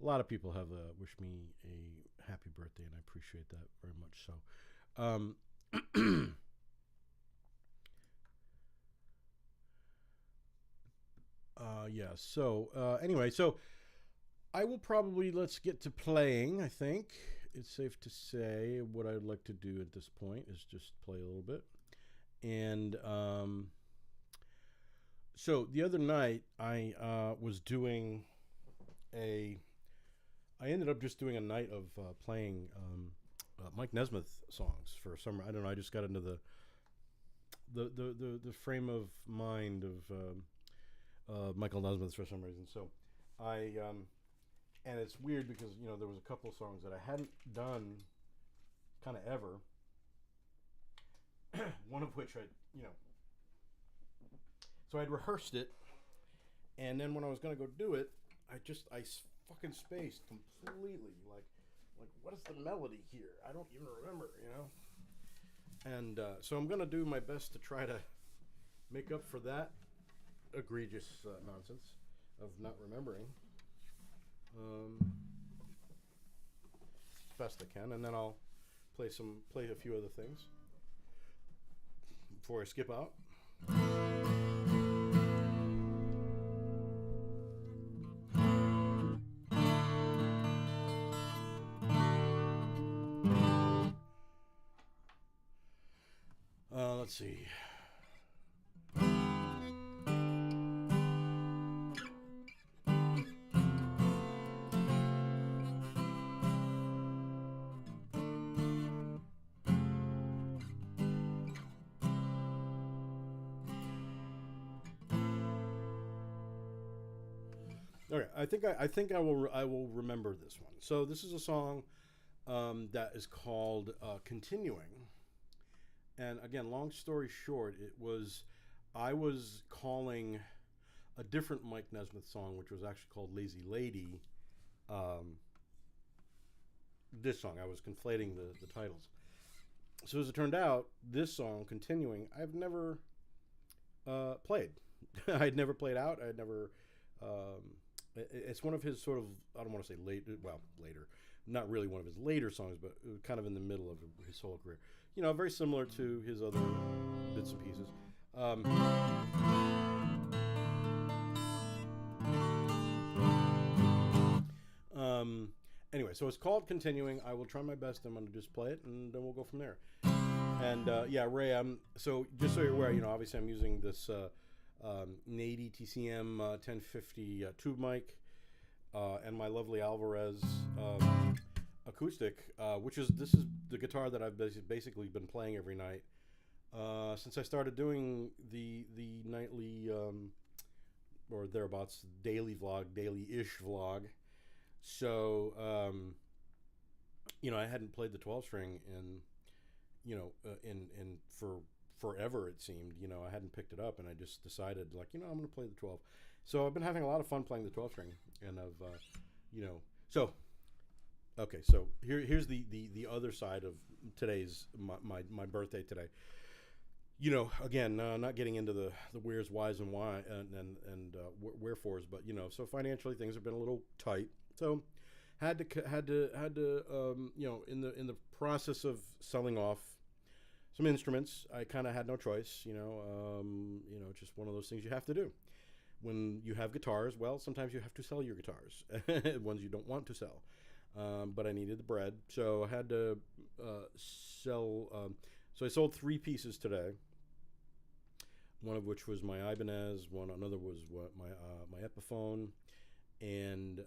A lot of people have wished me a happy birthday, and I appreciate that very much. So, anyway, so I will probably, let's get to playing. I think it's safe to say what I'd like to do at this point is just play a little bit. And so the other night I was doing I ended up just doing a night of playing Mike Nesmith songs for some. I don't know. I just got into the frame of mind of Michael Nesmith for some reason. So and it's weird because there was a couple of songs that I hadn't done kind of ever. One of which so I'd rehearsed it, and then when I was going to go do it, I fucking spaced completely. Like what is the melody here? I don't even remember, And so I'm going to do my best to try to make up for that egregious nonsense of not remembering. Best I can, and then I'll play a few other things before I skip out. Let's see. Okay, I think I will remember this one. So this is a song that is called "Continuing," and again, long story short, I was calling a different Mike Nesmith song, which was actually called "Lazy Lady." Um, this song, I was conflating the titles. So as it turned out, this song, "Continuing," I've never played. I'd never played out. I'd never. It's one of his sort of, I don't want to say later, not really one of his later songs, but kind of in the middle of his solo career. Very similar to his other bits and pieces. Um, um, anyway, so it's called "Continuing." I will try my best. I'm going to just play it, and then we'll go from there. And yeah, Ray, so just so you're aware, obviously I'm using this Nady TCM 1050 tube mic and my lovely Alvarez acoustic, this is the guitar that I've basically been playing every night since I started doing the nightly or thereabouts daily-ish vlog. So I hadn't played the 12 string in for forever, it seemed. I hadn't picked it up, and I just decided, I'm going to play the 12. So I've been having a lot of fun playing the 12 string, and so okay. So here's the other side of today's my birthday today. Again, not getting into the where's, whys, and why and wherefores, but so financially things have been a little tight. So had to in the process of selling off some instruments, I kind of had no choice. Just one of those things you have to do. When you have guitars, well, sometimes you have to sell your guitars, ones you don't want to sell. But I needed the bread, so I had to sell. So I sold 3 pieces today. One of which was my Ibanez. Another was my Epiphone, and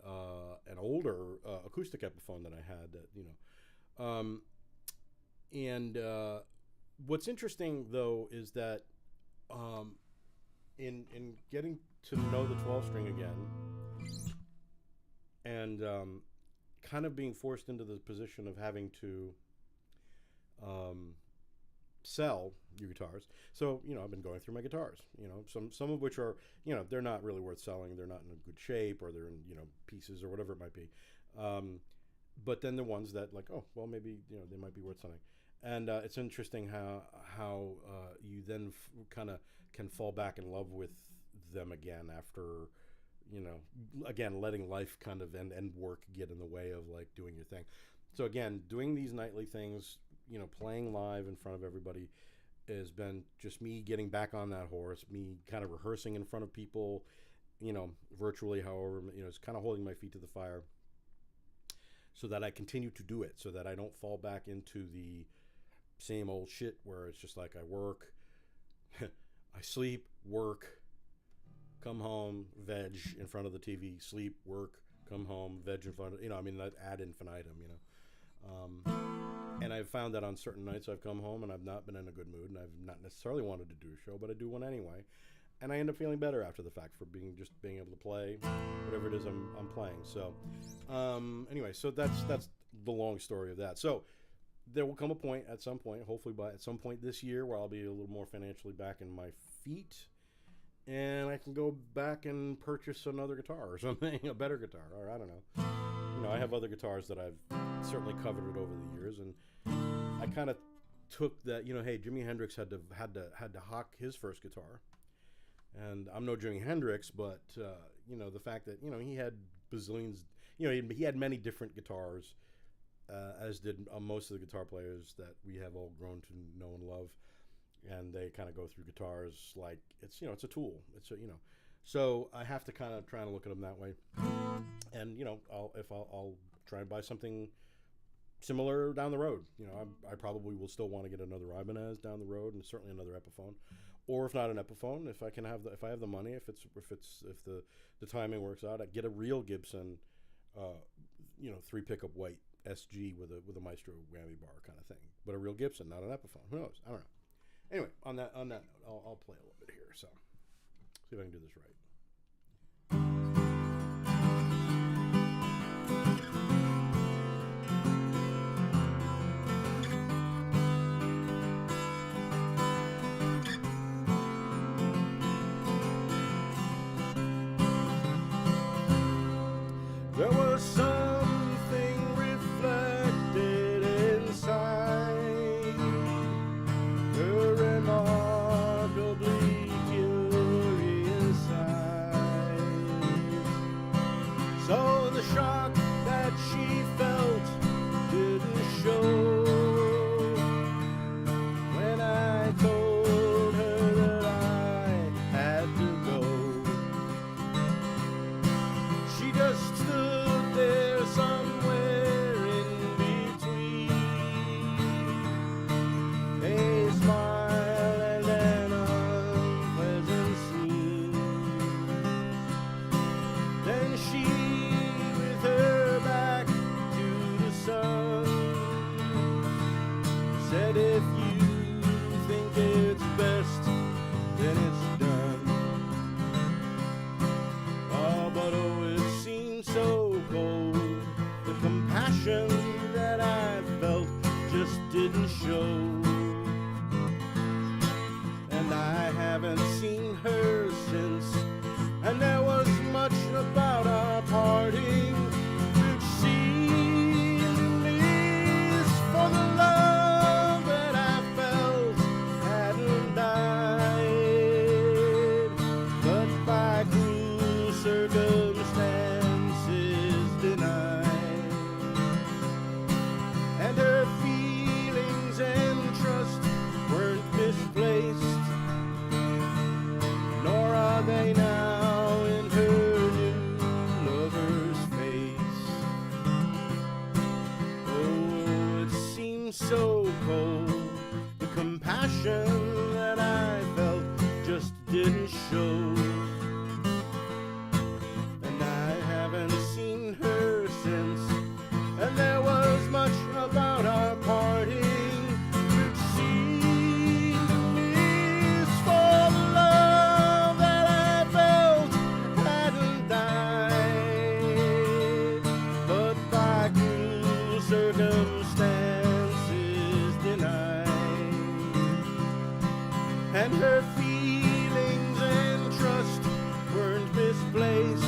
an older acoustic Epiphone that I had. What's interesting though is that in getting to know the 12 string again, and kind of being forced into the position of having to sell your guitars. So I've been going through my guitars. Some of which are they're not really worth selling. They're not in a good shape, or they're in pieces or whatever it might be. But then the ones that maybe they might be worth something. And it's interesting how you then kind of can fall back in love with them again after again letting life kind of and work get in the way of doing your thing. So again, doing these nightly things, playing live in front of everybody, has been just me getting back on that horse, me kind of rehearsing in front of people, virtually, however, it's kind of holding my feet to the fire so that I continue to do it, so that I don't fall back into the same old shit where it's just like I work, I sleep, work, come home, veg in front of the TV, sleep, work, come home, veg in front of, that ad infinitum, and I've found that on certain nights I've come home and I've not been in a good mood, and I've not necessarily wanted to do a show, but I do one anyway, and I end up feeling better after the fact for being able to play whatever it is I'm playing. So anyway, so that's the long story of that. So there will come a point at some point, hopefully at some point this year, where I'll be a little more financially back in my feet, and I can go back and purchase another guitar or something, a better guitar, or I don't know. I have other guitars that I've certainly coveted over the years, and I kind of took that. Hey, Jimi Hendrix had to hawk his first guitar, and I'm no Jimi Hendrix, but the fact that he had bazillions, he had many different guitars. As did most of the guitar players that we have all grown to know and love, and they kind of go through guitars like it's a tool. So I have to kind of try and look at them that way, and I'll try and buy something similar down the road. I probably will still want to get another Ibanez down the road, and certainly another Epiphone, or if not an Epiphone, if I have the money, if the timing works out, I get a real Gibson, 3 pickup white SG with a Maestro whammy bar kind of thing, but a real Gibson, not an Epiphone. Who knows? I don't know. Anyway, on that note, I'll play a little bit here. So see if I can do this right. the shock that she felt didn't show when I told her that I had to go. She just stood there somewhere in between a smile and an unpleasant scene. Then she, with her back to the sun, said, if you think it's best, then it's done. Oh, but oh, it seemed so cold. The compassion that I felt just didn't show. And I haven't seen her since, and there was much about our parting which seemed is for the love that I felt hadn't died, but by cruel circumstances denied. And her feelings and trust weren't misplaced, nor are they now in her new lover's face. Oh, it seems so cold. The compassion that I felt just didn't show. And I haven't seen her since, and there was much about our parting which seemed to miss for the love that I felt hadn't died, but by cruel circumstances denied. And her feelings and trust weren't misplaced,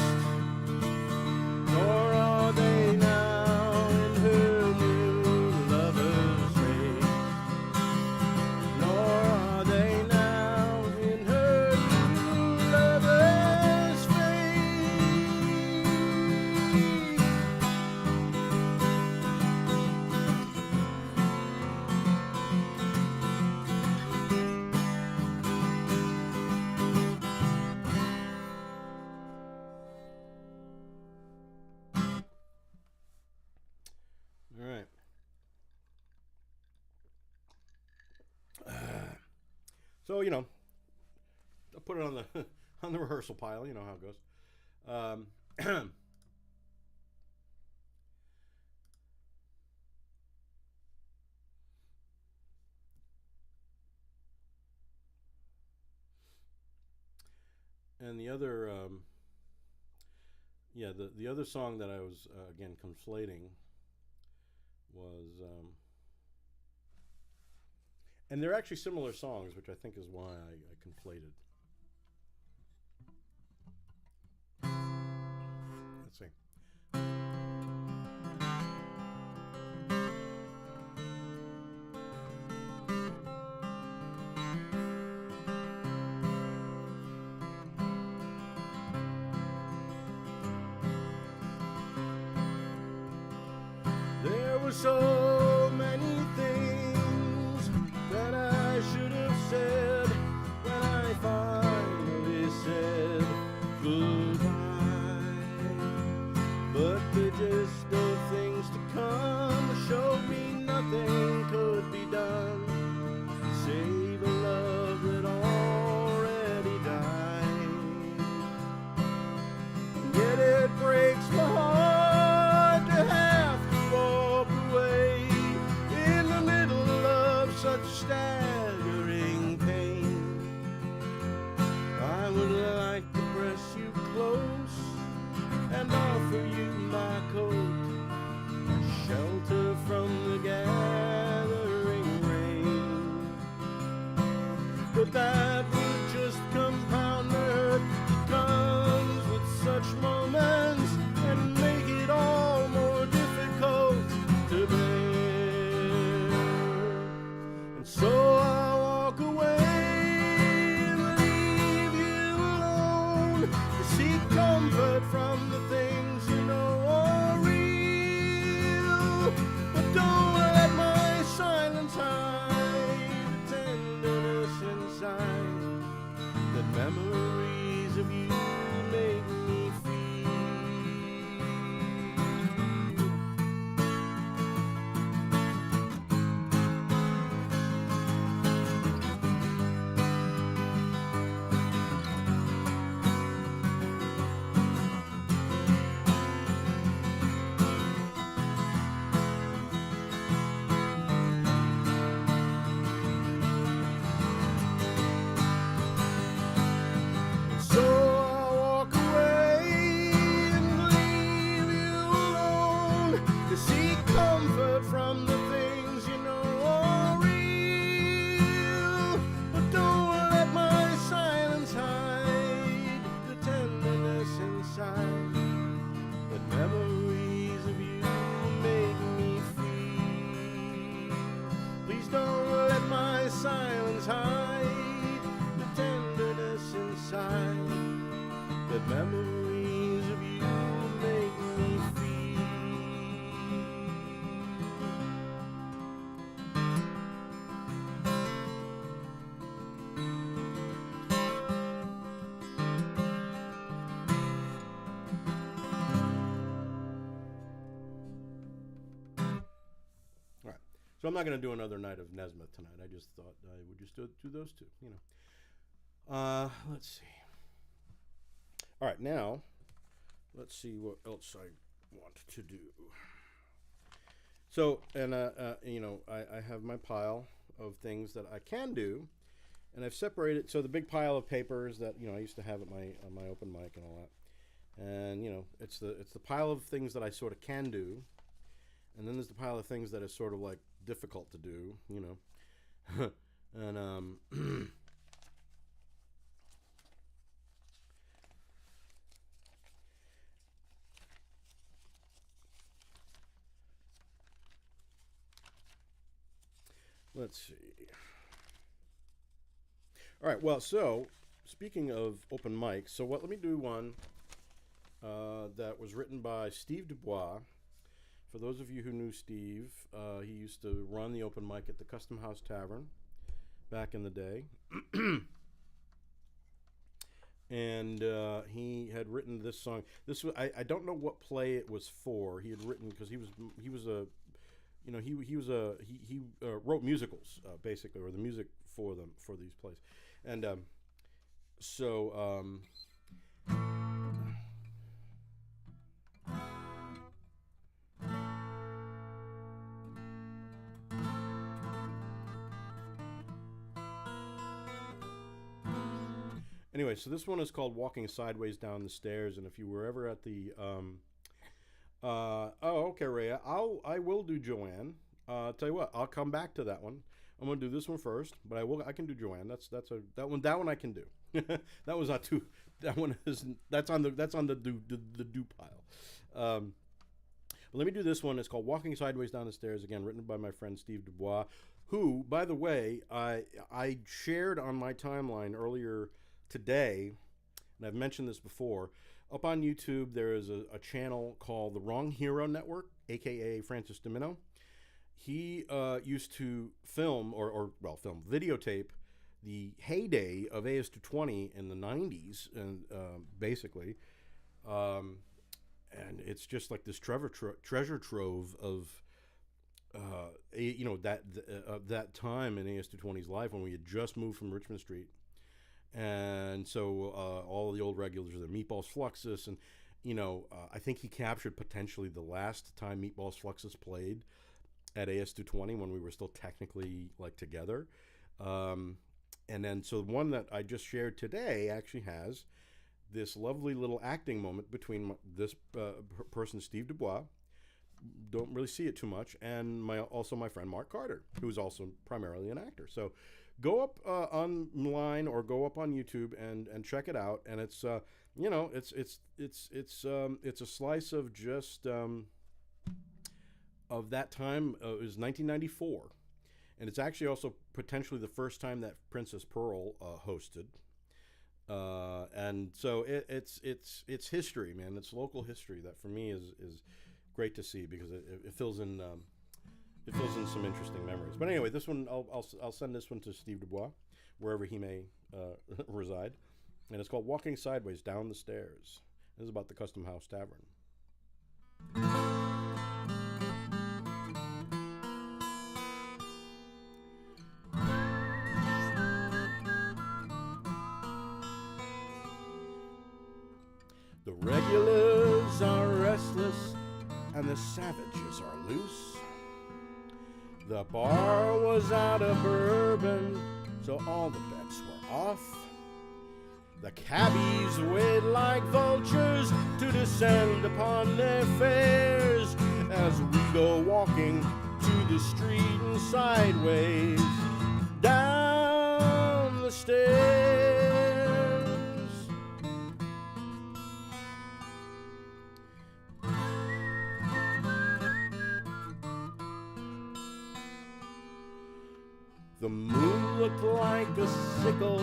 nor are they now in her new lover's face. Nor are they now in her new lover's face. All right. So, you know, I'll put it on the on the rehearsal pile. You know how it goes. And the other, the other song that I was again conflating was, and they're actually similar songs, which I think is why I conflated. Let's see. There were so many things that I should have said when I finally said goodbye. But the gist of things to come showed me nothing could be done to save a love that already died. Yet it breaks my heart to have to walk away in the middle of such staggering pain. I would like to press you close and offer you my coat, shelter from the gathering rain. But that would just compound the hurt that comes with such moments and make it all more difficult to bear. And so I walk away and leave you alone to seek comfort from the things you know So I'm not going to do another night of Nesmith tonight. I just thought I would just do those two, you know. Let's see. All right, now let's see what else I want to do. So, and you know, I have my pile of things that I can do, and I've separated. So the big pile of papers that, you know, I used to have at my open mic and all that, and you know, it's the pile of things that I sort of can do, and then there's the pile of things that is sort of like difficult to do, you know, and let's see. All right, well, so speaking of open mics, so let me do one that was written by Steve Dubois. For those of you who knew Steve, he used to run the open mic at the Custom House Tavern back in the day. And he had written this song. This was, I don't know what play it was for. He had written, because he was a, you know, he wrote musicals basically, or the music for them, for these plays, and so anyway, so this one is called "Walking Sideways Down the Stairs," and if you were ever at the oh, okay, Ray. I will do Joanne. Tell you what, I'll come back to that one. I'm gonna do this one first, but I can do Joanne. That one I can do. That was not too. That one is that's on the do pile. But let me do this one. It's called "Walking Sideways Down the Stairs." Again, written by my friend Steve Dubois, who, by the way, I shared on my timeline earlier today, and I've mentioned this before. Up on YouTube, there is a channel called the Wrong Hero Network, aka Francis Domino. He used to film or videotape the heyday of AS220 in the 90s, and basically, and it's just like this treasure trove of you know, that time in AS220's life when we had just moved from Richmond Street. And so all the old regulars are there, Meatballs Fluxus, and you know, I think he captured potentially the last time Meatballs Fluxus played at AS220 when we were still technically like together. And then so the one that I just shared today actually has this lovely little acting moment between this person, Steve Dubois. Don't really see it too much, and also my friend Mark Carter, who is also primarily an actor. So go up online or go up on YouTube and check it out. And it's you know, it's a slice of just of that time. It was 1994, and it's actually also potentially the first time that Princess Pearl hosted. And so it's history, man. It's local history that for me is great to see, because it fills in some interesting memories. But anyway, this one I'll send this one to Steve Dubois, wherever he may reside, and it's called "Walking Sideways Down the Stairs." This is about the Custom House Tavern. The regulars are restless and the savages are loose. The bar was out of bourbon, so all the bets were off. The cabbies wait like vultures to descend upon their fares as we go walking to the street and sideways down the stairs. The moon looked like a sickle,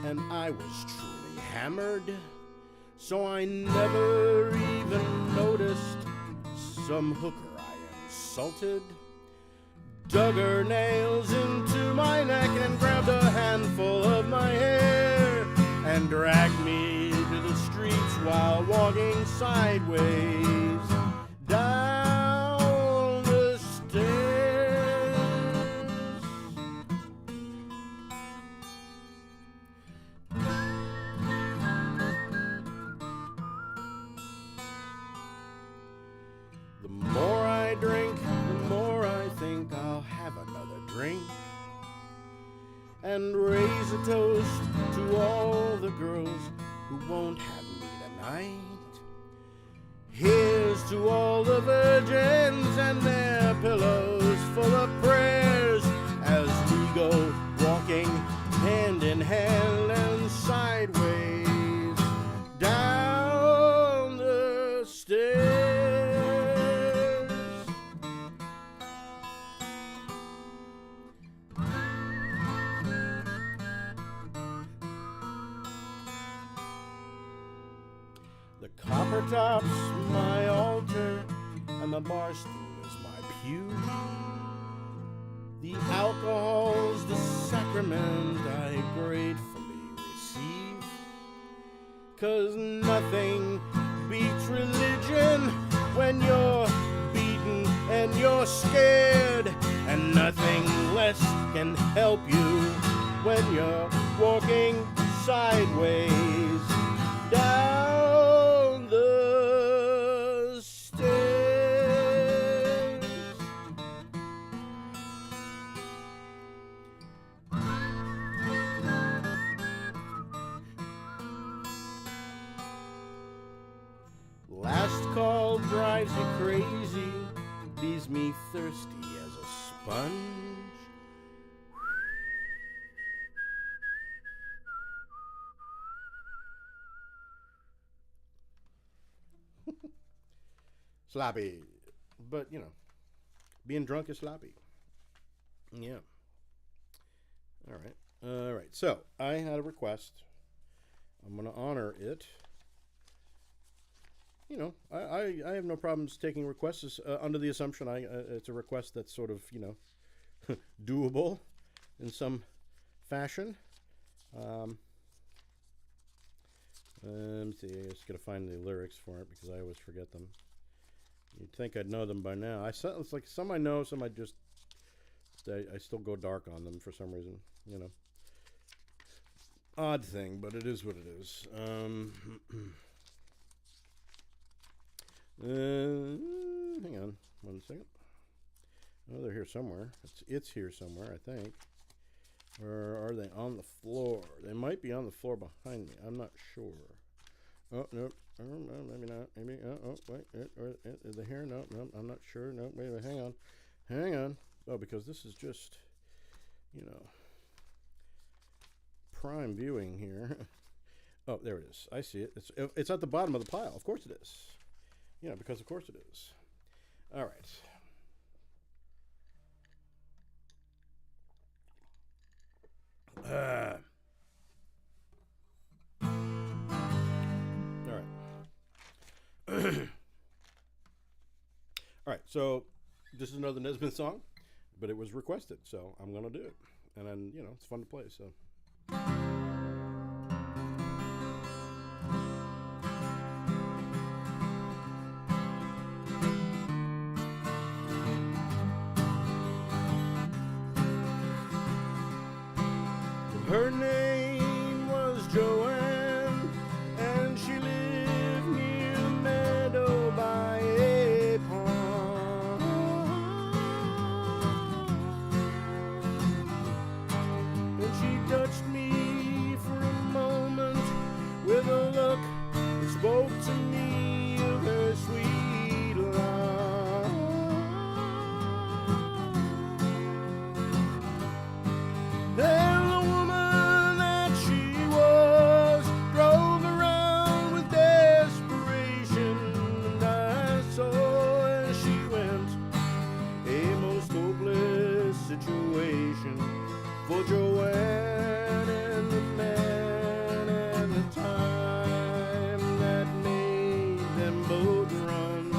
and I was truly hammered, so I never even noticed some hooker I insulted. Dug her nails into my neck and grabbed a handful of my hair and dragged me to the streets while walking sideways down the stairs. who won't have me tonight. Here's to all the virgins and their pillows full of prayers as we go walking hand in hand and sideways down the stairs. The copper tops my altar, and the bar stool is my pew. The alcohol's the sacrament I gratefully receive. 'Cause nothing beats religion when you're beaten and you're scared, and nothing less can help you when you're walking sideways down the stairs. Last call drives you crazy, leaves me thirsty as a sponge. Sloppy. But, you know, being drunk is sloppy. Yeah. All right. All right. So, I had a request. I'm going to honor it. You know, I have no problems taking requests under the assumption it's a request that's sort of, you know, doable in some fashion. Let me see. I just got to find the lyrics for it because I always forget them. You'd think I'd know them by now. It's like some I know, some I still go dark on them for some reason. You know, odd thing, but it is what it is. Hang on 1 second. Oh, they're here somewhere. It's here somewhere, I think. Or are they on the floor? They might be on the floor behind me. I'm not sure. Oh, no. Maybe not. Maybe. Oh, wait. Is it here? No, I'm not sure. No, wait. Hang on. Oh, because this is just, you know, prime viewing here. Oh, there it is. I see it. It's at the bottom of the pile. Of course it is. You know, because of course it is. All right. All right, so this is another Nesmith song, but it was requested, so I'm gonna do it, and then, you know, it's fun to play. So. Her name was Joanne, and she lived near a meadow by a pond. And she touched me for a moment with a look that spoke to me of her sweet love. Then the woman that she was drove around with desperation, and I saw as she went a most hopeless situation for Joanne and the man and the time that made them both run.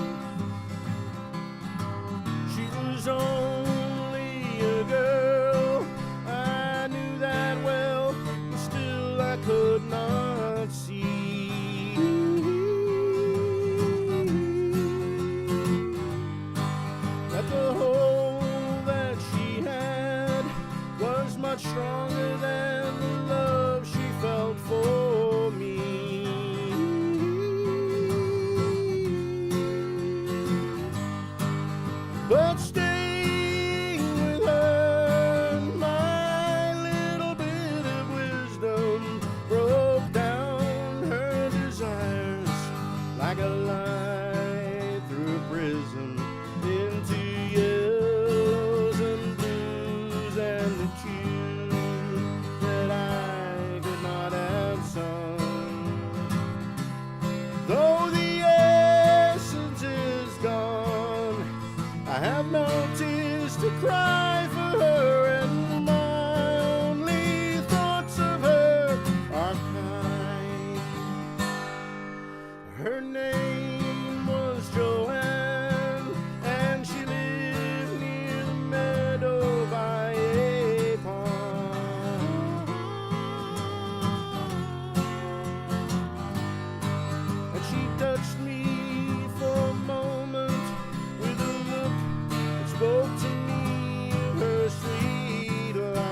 She was only a girl, I knew that well, but still I could not see that the hole that she had was much stronger than the love she felt for me. light through a prism into yellows and blues and the tune that I could not have sung. Though the essence is gone, I have no tears to cry for her, and my only thoughts of her are kind. Her name was Joanne, and she lived near the meadow by a pond. And she touched me for a moment with a look that spoke to me of her sweet love.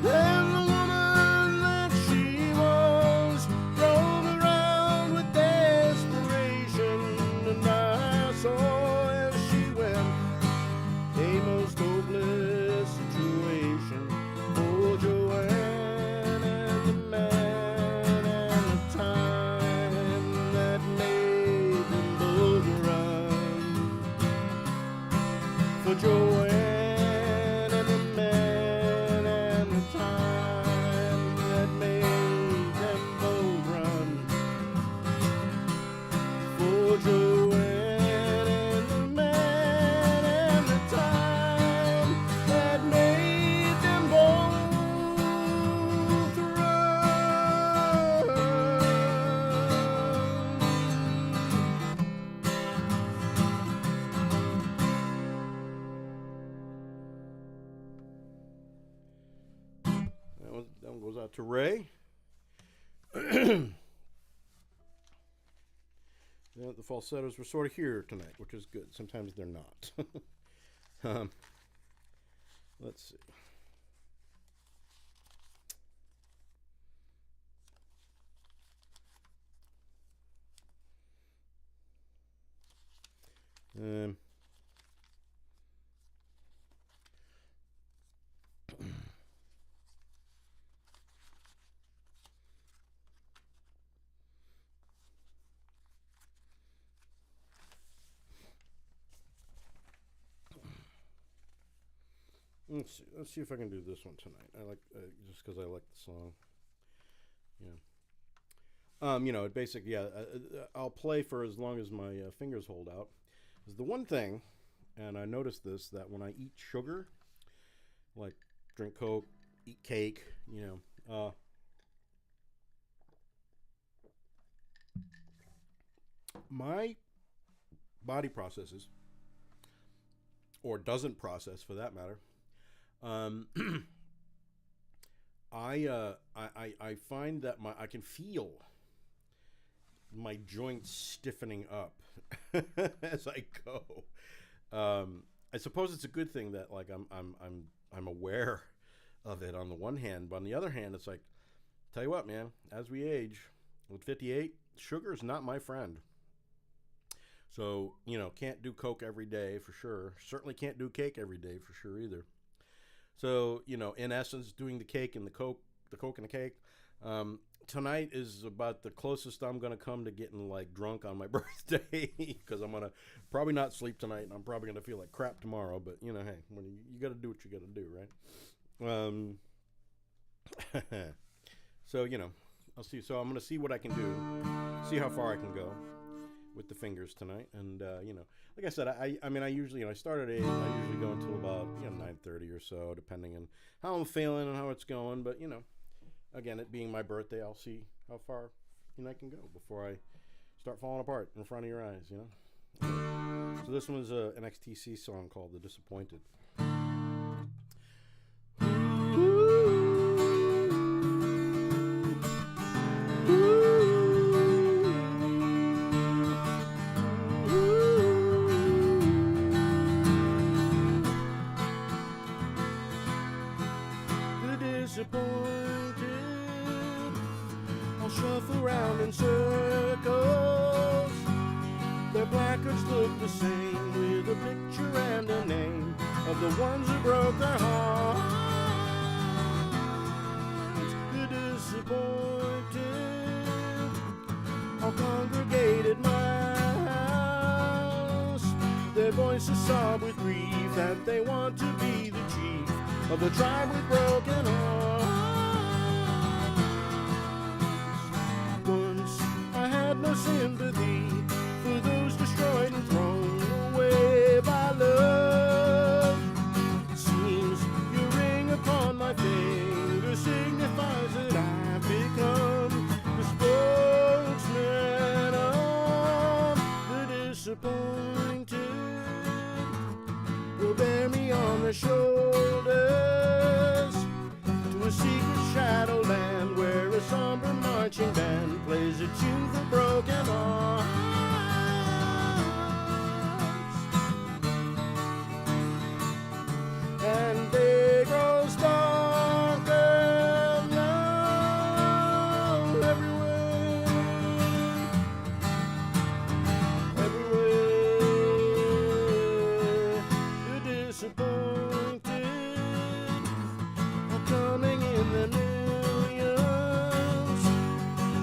And the woman that she was rolled around with desperation, and I saw as she went a most hopeless situation for Joanne and the man and the time that made them both run. For Joanne and the man and the time that made them both run. For Joanne and the man and the time that made them both run. That one goes out to Ray. Yeah, the falsettos were sort of here tonight, which is good. Sometimes they're not. Let's see. Let's see if I can do this one tonight. I like just because I like the song. Yeah. Basically, yeah. I'll play for as long as my fingers hold out. Is the one thing, and I noticed this, that when I eat sugar, like drink Coke, eat cake, my body processes, or doesn't process for that matter. I find that I can feel my joints stiffening up as I go. I suppose it's a good thing that like I'm aware of it on the one hand, but on the other hand, it's like, tell you what, man, as we age, with 58, sugar is not my friend. So, can't do Coke every day for sure. Certainly can't do cake every day for sure either. So, in essence, doing the cake and the Coke and the cake. Tonight is about the closest I'm going to come to getting like drunk on my birthday, because I'm going to probably not sleep tonight, and I'm probably going to feel like crap tomorrow. But, hey, when you got to do what you got to do, right? So, I'll see. So I'm going to see what I can do, see how far I can go with the fingers tonight. And, like I said, I usually, I start at 8, I usually go until about, 9:30 or so, depending on how I'm feeling and how it's going. But, again, it being my birthday, I'll see how far, I can go before I start falling apart in front of your eyes, So this one's an XTC song called The Disappointed. Shuffle around in circles. Their placards look the same, with a picture and a name of the ones who broke their hearts. The voices sob with grief that they want to be the chief of the tribe with broken hearts. Once I had no sympathy for those destroyed and thrown away by love. Seems your ring upon my finger signifies that I've become the spokesman of the disappointed. Will bear me on their shoulders to a secret shadowland where a somber marching band plays a tune for broken hearts. And day grows darker now everywhere, everywhere. The disappointed are coming in their millions.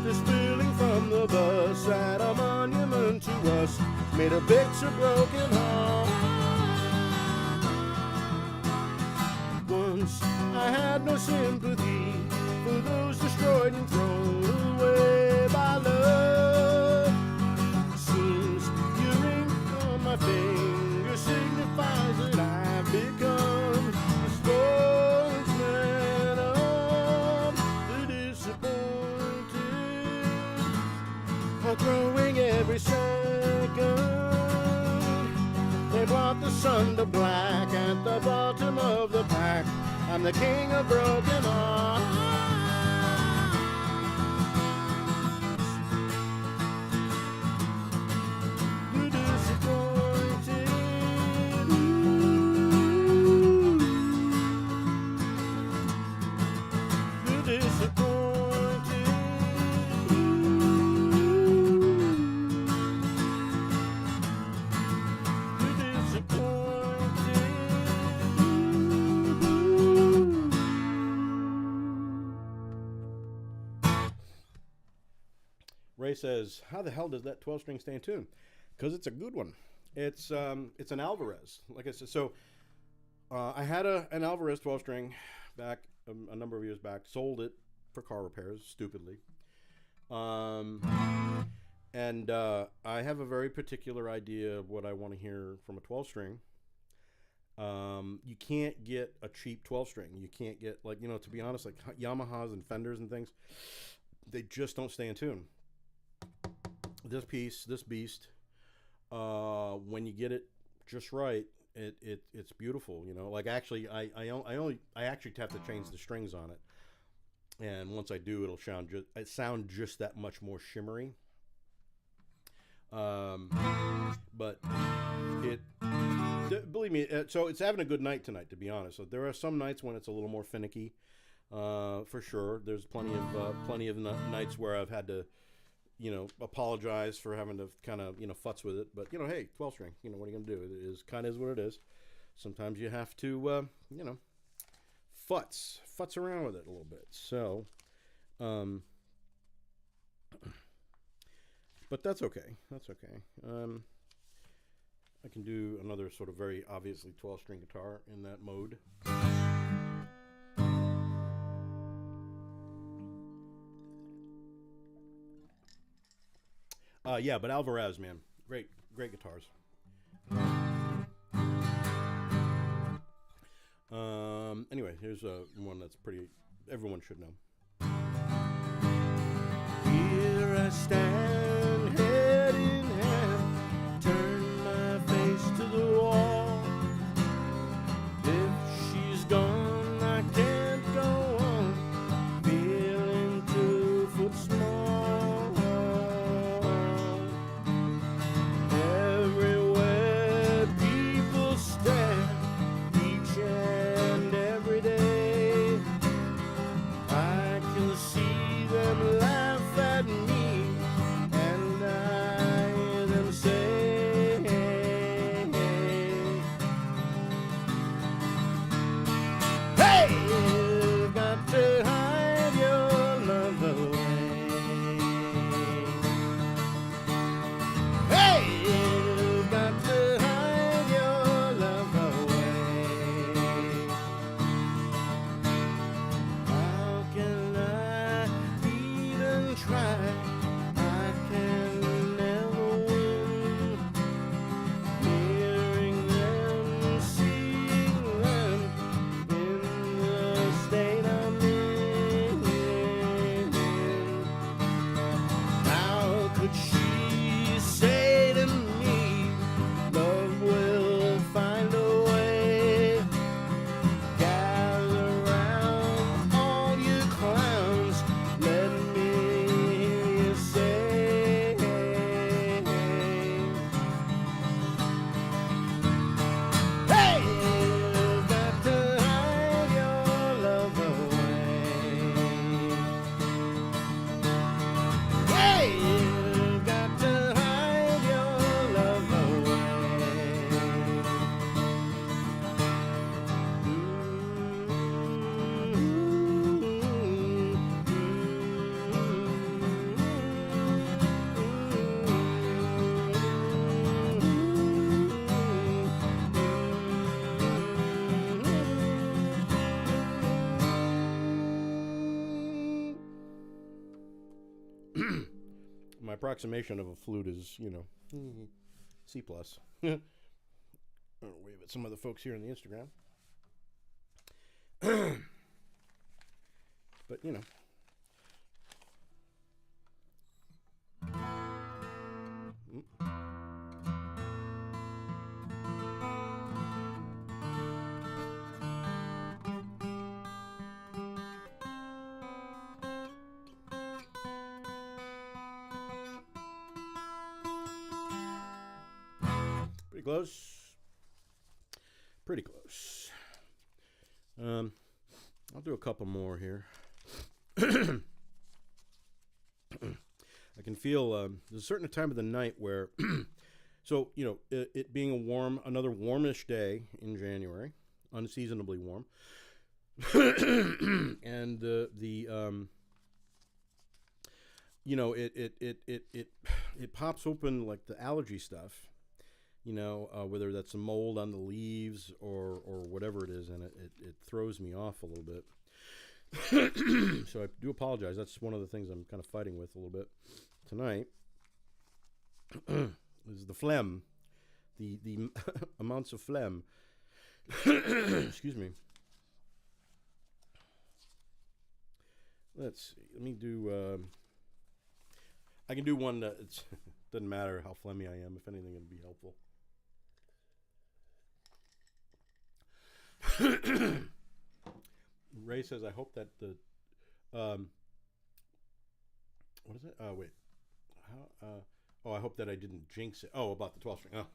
They're spilling from the bus at a monument to us, made of bits of broken hearts. Once I had no sympathy for those destroyed and thrown away by love. Seems your ring on my finger signifies that I've become the spokesman of the disappointed. Are growing every second. They brought the sun to black at the bottom of the pack. I'm the king of broken hearts. The disappointed. The disappointed. Ray says, how the hell does that 12-string stay in tune? Because it's a good one. It's an Alvarez. Like I said, so I had an Alvarez 12-string back a number of years back. Sold it for car repairs, stupidly. And I have a very particular idea of what I want to hear from a 12-string. You can't get a cheap 12-string. You can't get, like, you know, to be honest, like Yamahas and Fenders and things, they just don't stay in tune. This beast, when you get it just right, it's beautiful. You know, like actually, I actually have to change the strings on it, and once I do, it'll sound just that much more shimmery. But believe me, so it's having a good night tonight. To be honest, so there are some nights when it's a little more finicky, for sure. There's plenty of nights where I've had to, you know, apologize for having to kind of, you know, futz with it. But, you know, hey, 12-string, you know, what are you going to do? It is kind of is what it is. Sometimes you have to, you know, futz around with it a little bit. So, but that's okay. That's okay. I can do another sort of very obviously 12-string guitar in that mode. Yeah, but Alvarez, man, great guitars. Anyway, here's one that's pretty, everyone should know. Here I stand, head in hand, turn my face to the wall. If she's gone, I can't go on, feeling 2 foot small. I my approximation of a flute is, C+. I'll wave at some of the folks here on the Instagram. But, pretty close. Pretty close. I'll do a couple more here. I can feel there's a certain time of the night where, so, it being another warmish day in January, unseasonably warm, and it pops open like the allergy stuff. Whether that's a mold on the leaves or whatever it is, and it throws me off a little bit. So I do apologize. That's one of the things I'm kind of fighting with a little bit tonight. Is the phlegm, the amounts of phlegm. Excuse me. Let's see. Let me do. I can do one that it doesn't matter how phlegmy I am. If anything, it'll be helpful. Ray says, I hope that the what is it? Wait. How I hope that I didn't jinx it. Oh, about the 12th string. Oh.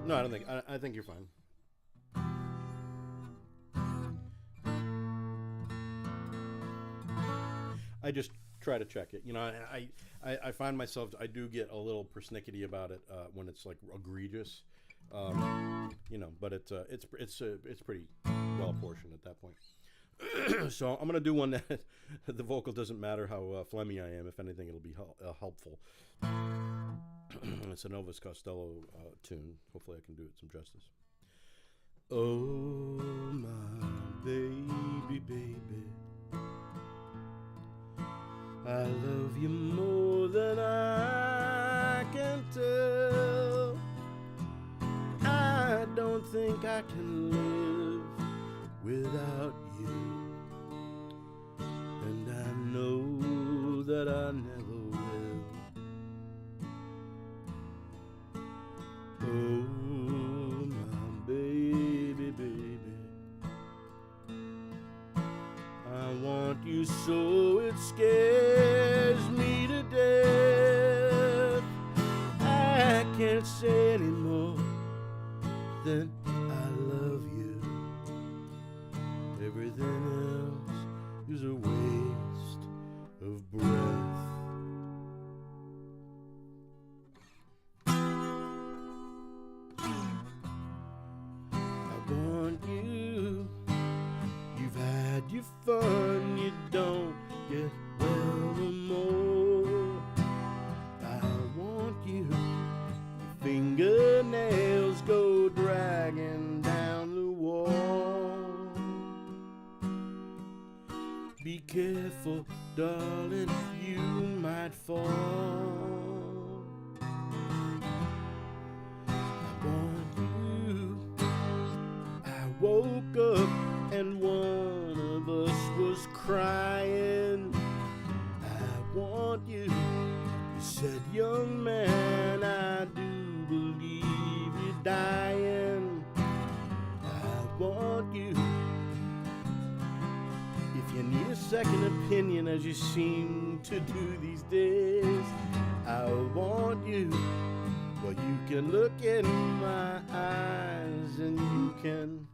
No, I don't think. I think you're fine. I just try to check it. I find myself, I do get a little persnickety about it when it's like egregious, but it's pretty well apportioned at that point. So I'm gonna do one that the vocal doesn't matter how phlegmy I am. If anything, it'll be helpful. It's an Elvis Costello tune. Hopefully, I can do it some justice. Oh my baby, baby, I love you more than I can tell. I don't think I can live without you, and I know that I never will. Oh, my baby, baby, I want you so it scares me to death. I can't say any more than I love you. Everything else is a waste of breath. I want you. You've had your fun. You don't get well no more. I want you. Your fingernails go dragging down the wall. Be careful, darling, you might fall. I want you. I woke up and one of us was crying. I want you. You said, young man, I do believe you're dying. I want you. If you need a second opinion, as you seem to do these days, I want you. Well, you can look in my eyes and you can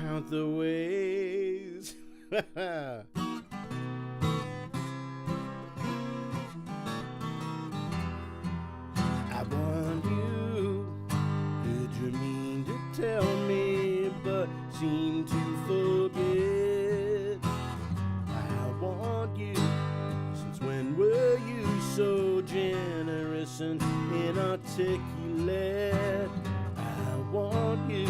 count the ways. I want you. Did you mean to tell me, but seem to forget? I want you. Since when were you so gentle? generous and inarticulate. I want you.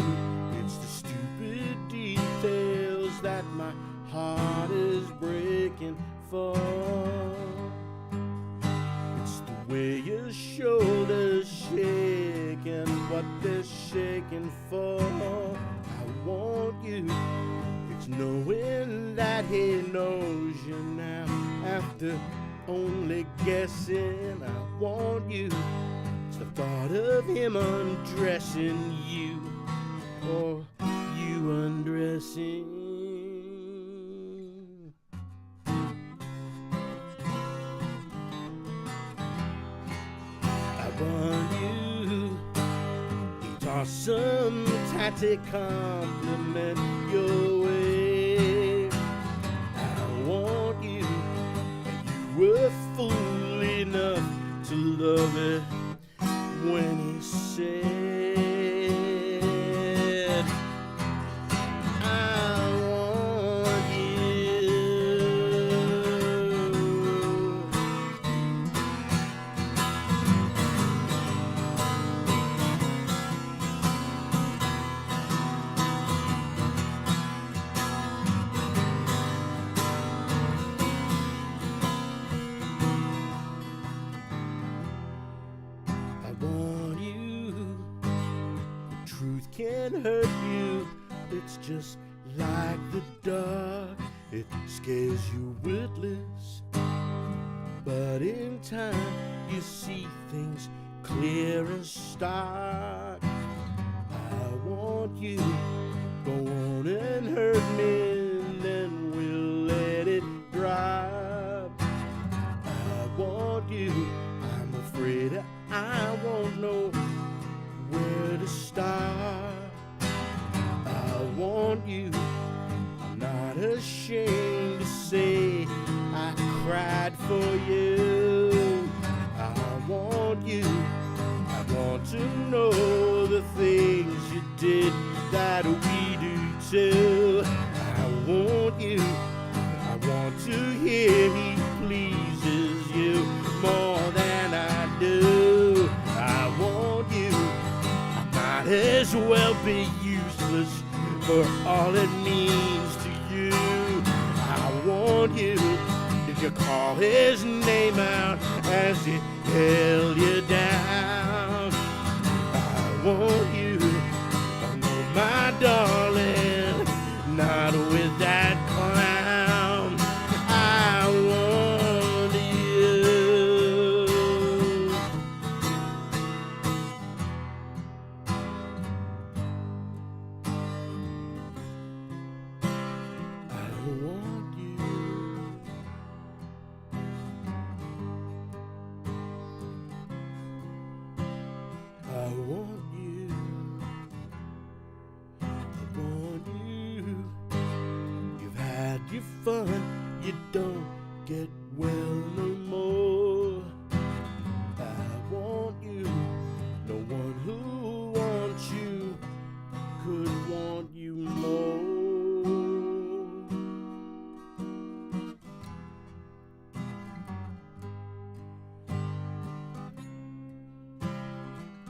It's the stupid details that my heart is breaking for. It's the way your shoulders shake and what they're shaking for. I want you. It's knowing that he knows you now after only guessing. I want you. It's the thought of him undressing you or you undressing. I want you. He tossed some tatty compliment your way. I want you. Were fool enough to love it when he said, I want you. I want you. The truth can hurt you. It's just like the dark. It scares you witless. But in time you see things clear and stark. I want you. Go on and hurt me, and then we'll let it drop. I want you. I'm afraid I won't know where to start. I want you. I'm not ashamed to say I cried for you. I want you. I want to know the things you did that we do too. I want you. I want to hear he pleases you more than I do. I want you. I might as well be useless for all it means to you. I want you. Did you call his name out as he held you down? I want you. Oh no, my darling, not with that clown. I want you. I want you. I want you. I want you. You've had your fun. You don't get well no more. I want you. No one who wants you could want you more.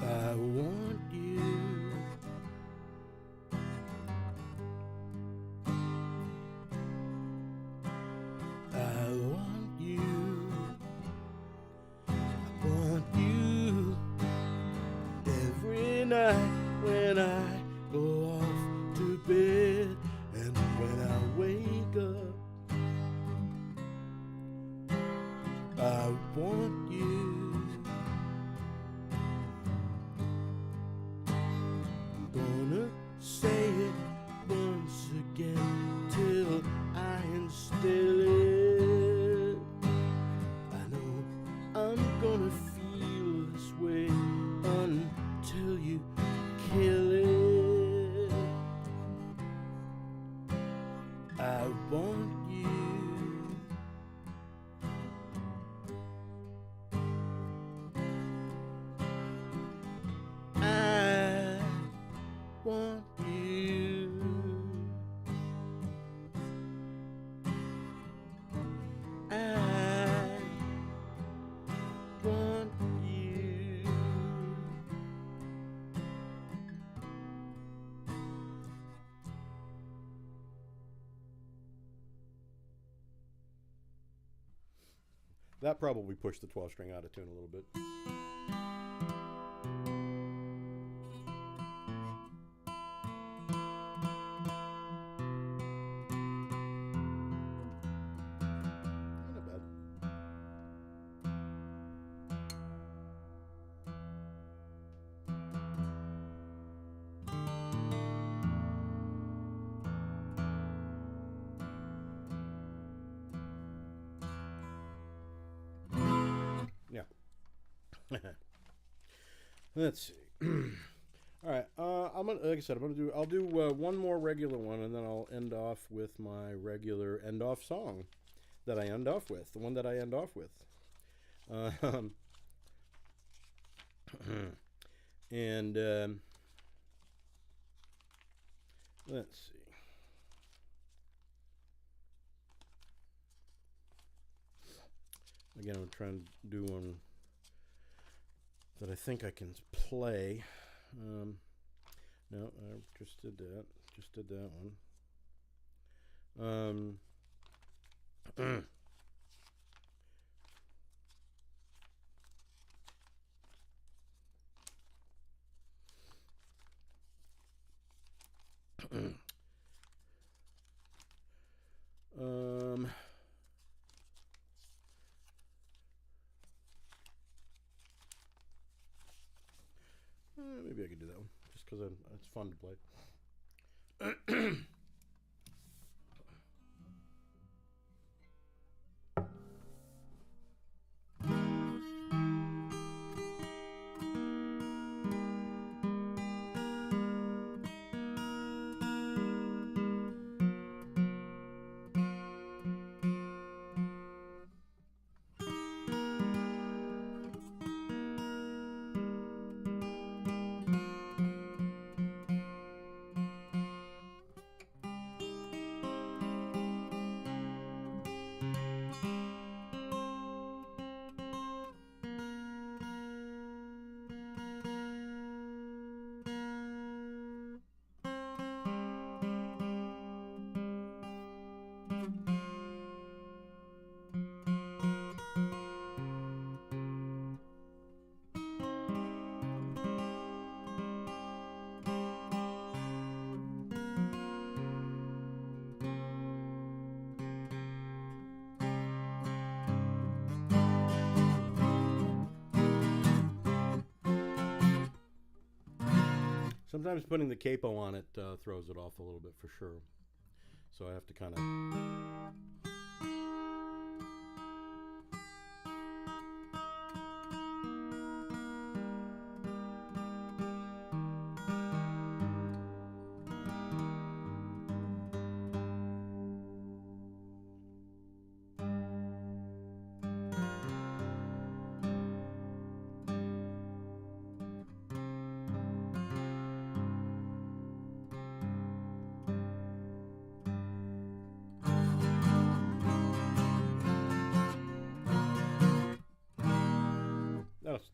I want you. I want you. I want you. Every night when I go off to bed and when I wake up, I want you. I'm gonna say it once again till I instill it. I know I'm gonna feel this way until you kill it. That probably pushed the 12-string out of tune a little bit. Not bad. Yeah. Let's see. All right. I'm gonna, like I said, I'll do one more regular one, and then I'll end off with my regular end off song that I end off with. The one that I end off with. And let's see. Again, I'm trying to do one that I think I can play. No, I just did that. Just did that one. Maybe I could do that one just because it's fun to play. Sometimes putting the capo on it throws it off a little bit for sure. So I have to kind of...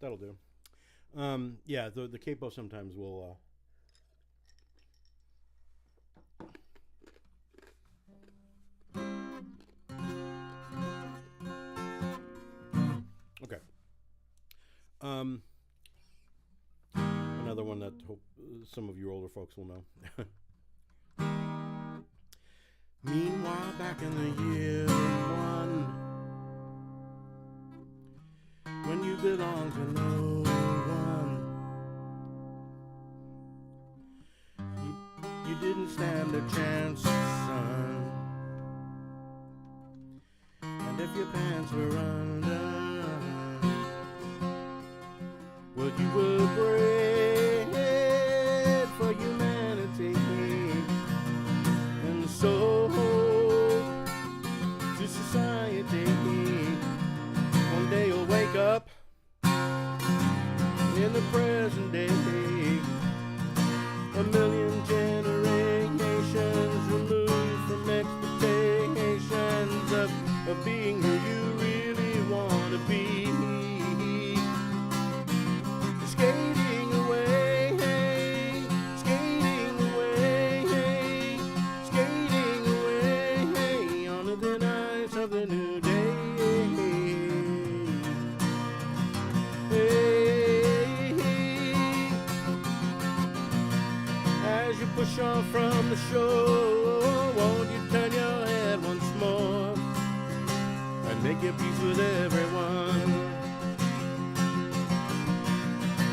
That'll do. Yeah, the capo sometimes will... Okay. Another one that hope some of you older folks will know. Meanwhile, back in the year one, when you belong to no one, you didn't stand a chance, son. And if your pants were undone, well, you were bred for humanity, and so to society. One day you'll wake up in the present day, a million generations removed from expectations of being who you really want to be. Skating away, skating away, skating away on the thin ice of the new day. push off from the shore, won't you turn your head once more and make your peace with everyone?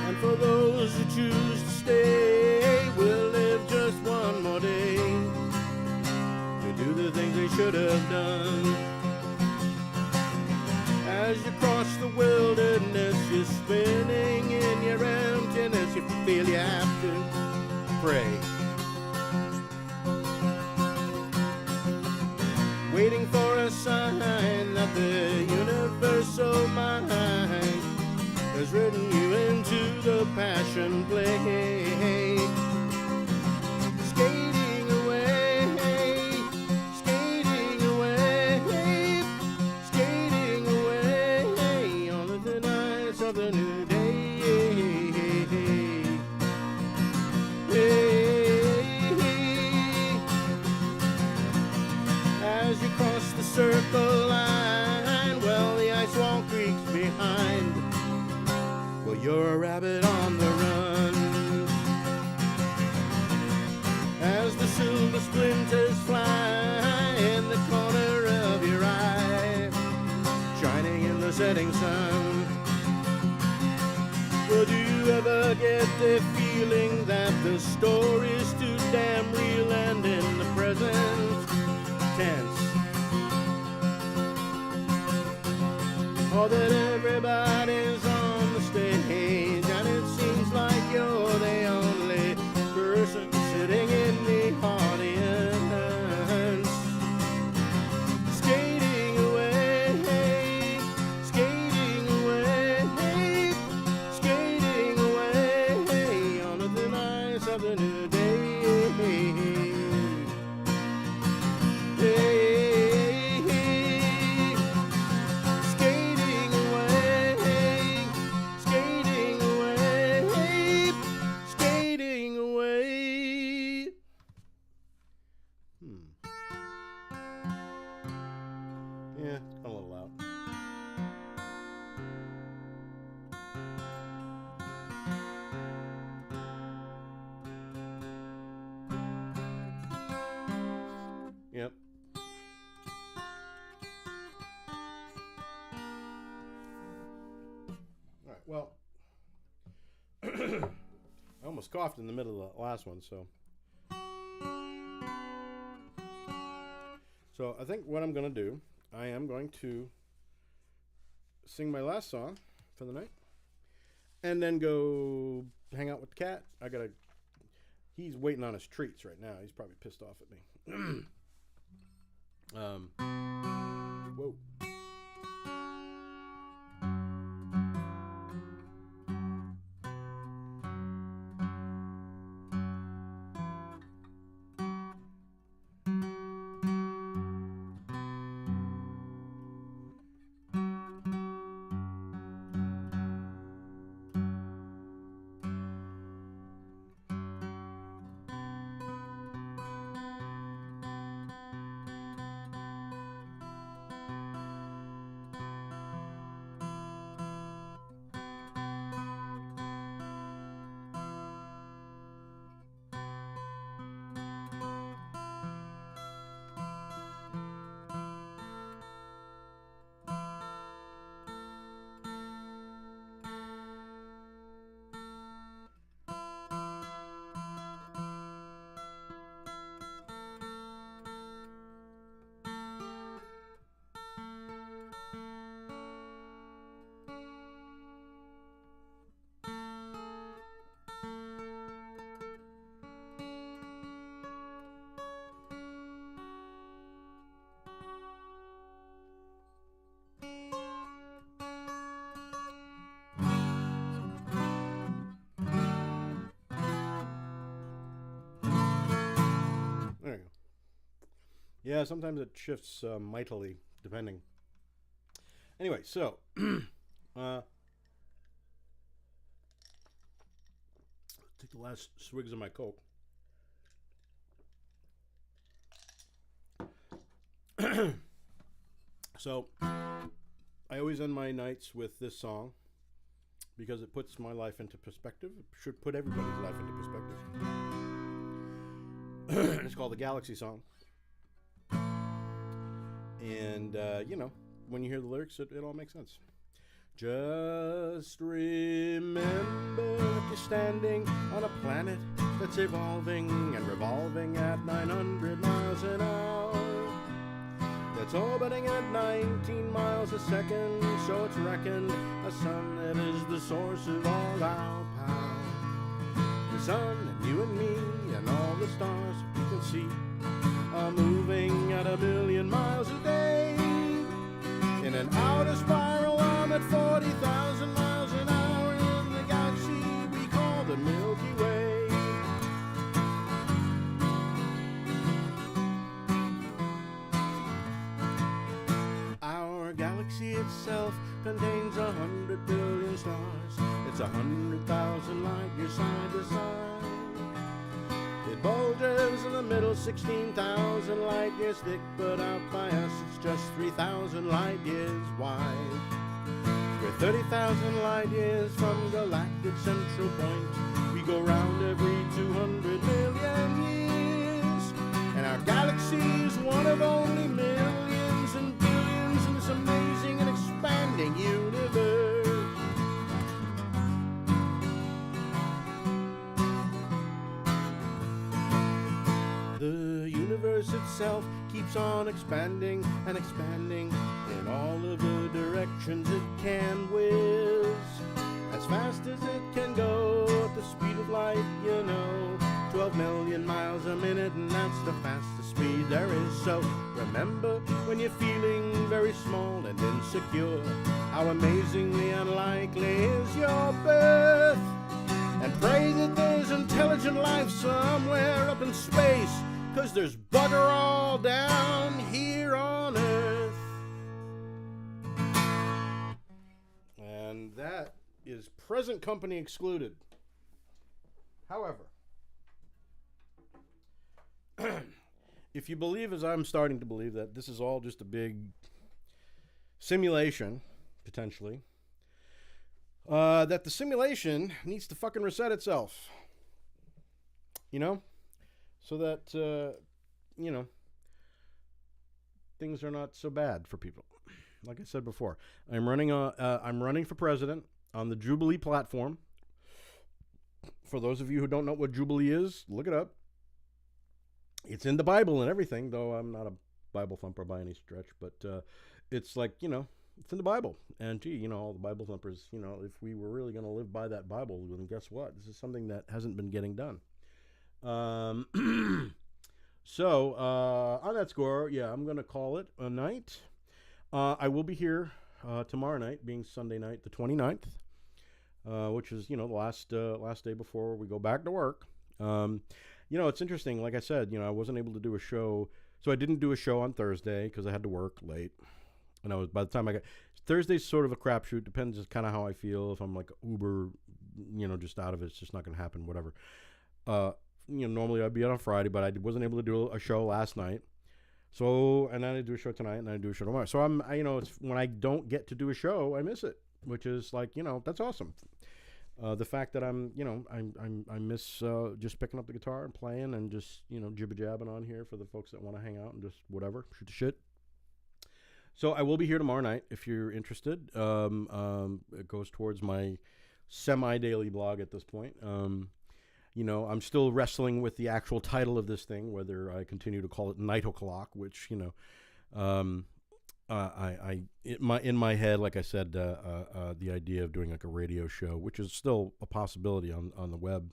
And for those who choose to stay, we'll live just one more day to do the things they should have done. As you cross the wilderness, you're spinning in your emptiness. You feel you have to pray, waiting for a sign that the universal mind has written you into the passion play. Skating away, skating away, skating away on the thin ice of the new day. As you cross the circle line, well, the ice wall creaks behind. Well, you're a rabbit on the run. As the silver splinters fly in the corner of your eye, shining in the setting sun. Well, do you ever get the feeling that the story's too damn real and in the present tense? Or that everybody's on the stage and it seems like you're the only person sitting in the audience. Skating away, skating away, skating away on the thin ice of the new day. Skating away, skating away, skating away. Yeah, a little loud. Yep. All right, well, I almost coughed in the middle of the last one, so I think what I'm going to do, I am going to sing my last song for the night and then go hang out with the cat. He's waiting on his treats right now. He's probably pissed off at me. Whoa. There you go. Yeah, sometimes it shifts mightily, depending. Anyway, so take the last swigs of my Coke. So I always end my nights with this song because it puts my life into perspective. It should put everybody's life into perspective. It's called the Galaxy Song. And, when you hear the lyrics, it all makes sense. Just remember that you're standing on a planet that's evolving and revolving at 900 miles an hour. That's orbiting at 19 miles a second, so it's reckoned a sun that is the source of all our power. The sun and you and me and all the stars we can see are moving at 1,000,000 miles a day in an outer spiral arm at 40,000 miles an hour in the galaxy we call the Milky Way. Our galaxy itself contains 100 billion stars. It's 100,000 light years side to side. It bulges in the middle 16,000 light years thick, but out by us it's just 3,000 light years wide. We're 30,000 light years from galactic central point. We go round every 200 million years, and our galaxy is one of only millions and billions in this amazing and expanding universe. The universe itself keeps on expanding and expanding in all of the directions it can whiz. As fast as it can go at the speed of light, 12 million miles a minute, and that's the fastest speed there is. So remember when you're feeling very small and insecure, how amazingly unlikely is your birth. And pray that there's intelligent life somewhere up in space, 'cause there's bugger all down here on Earth. And that is present company excluded. However, if you believe, as I'm starting to believe, that this is all just a big simulation, potentially, that the simulation needs to fucking reset itself. So that, things are not so bad for people. Like I said before, I'm running for president on the Jubilee platform. For those of you who don't know what Jubilee is, look it up. It's in the Bible and everything, though I'm not a Bible thumper by any stretch, but it's like, it's in the Bible. And gee, all the Bible thumpers, if we were really going to live by that Bible, then guess what? This is something that hasn't been getting done. So, on that score, yeah, I'm going to call it a night. I will be here tomorrow night, being Sunday night, the 29th, which is, the last day before we go back to work. It's interesting. Like I said, I wasn't able to do a show. So I didn't do a show on Thursday because I had to work late. And by the time Thursday's sort of a crapshoot. Depends kind of how I feel. If I'm like uber, just out of it, it's just not going to happen, whatever. Normally I'd be on a Friday, but I wasn't able to do a show last night. So, and then I do a show tonight, and then I do a show tomorrow. So it's when I don't get to do a show, I miss it, which is like, that's awesome. The fact that I miss just picking up the guitar and playing and just, jibber jabbing on here for the folks that want to hang out and just whatever, shoot the shit. So I will be here tomorrow night if you're interested. It goes towards my semi-daily blog at this point. I'm still wrestling with the actual title of this thing, whether I continue to call it Night O'Clock, which, in my head, like I said, the idea of doing like a radio show, which is still a possibility on the web.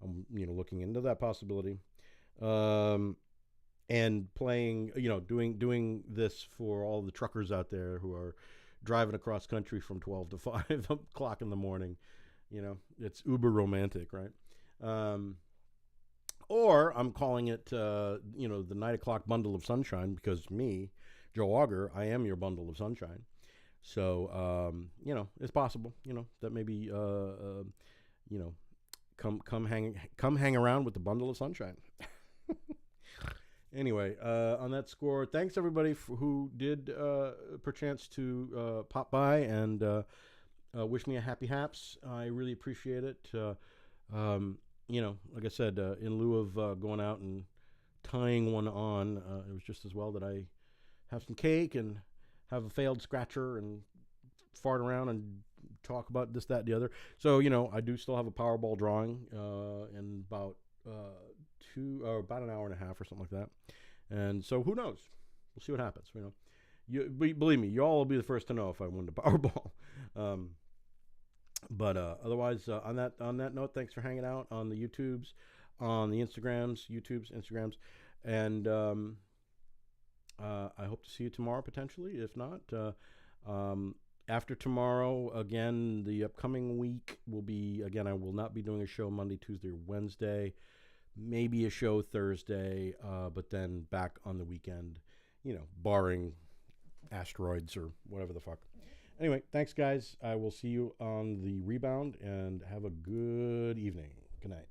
I'm, looking into that possibility. And playing, doing this for all the truckers out there who are driving across country from 12 to 5 o'clock in the morning. It's uber romantic, right? Or I'm calling it, the 9 o'clock bundle of sunshine, because me, Joe Auger, I am your bundle of sunshine. So, it's possible, that maybe, come hang around with the bundle of sunshine. Anyway, on that score, thanks everybody who did perchance to pop by and wish me a happy haps. I really appreciate it. Like I said, in lieu of going out and tying one on, it was just as well that I have some cake and have a failed scratcher and fart around and talk about this, that, and the other. So, I do still have a Powerball drawing in about about an hour and a half or something like that. And so who knows? We'll see what happens. Believe me, you all will be the first to know if I win the Powerball. But otherwise, on that note, thanks for hanging out on the YouTubes, on the Instagrams, and I hope to see you tomorrow potentially. If not, after tomorrow, again, the upcoming week will be, again, I will not be doing a show Monday, Tuesday, or Wednesday. Maybe a show Thursday, but then back on the weekend, barring asteroids or whatever the fuck. Anyway, thanks, guys. I will see you on the rebound, and have a good evening. Good night.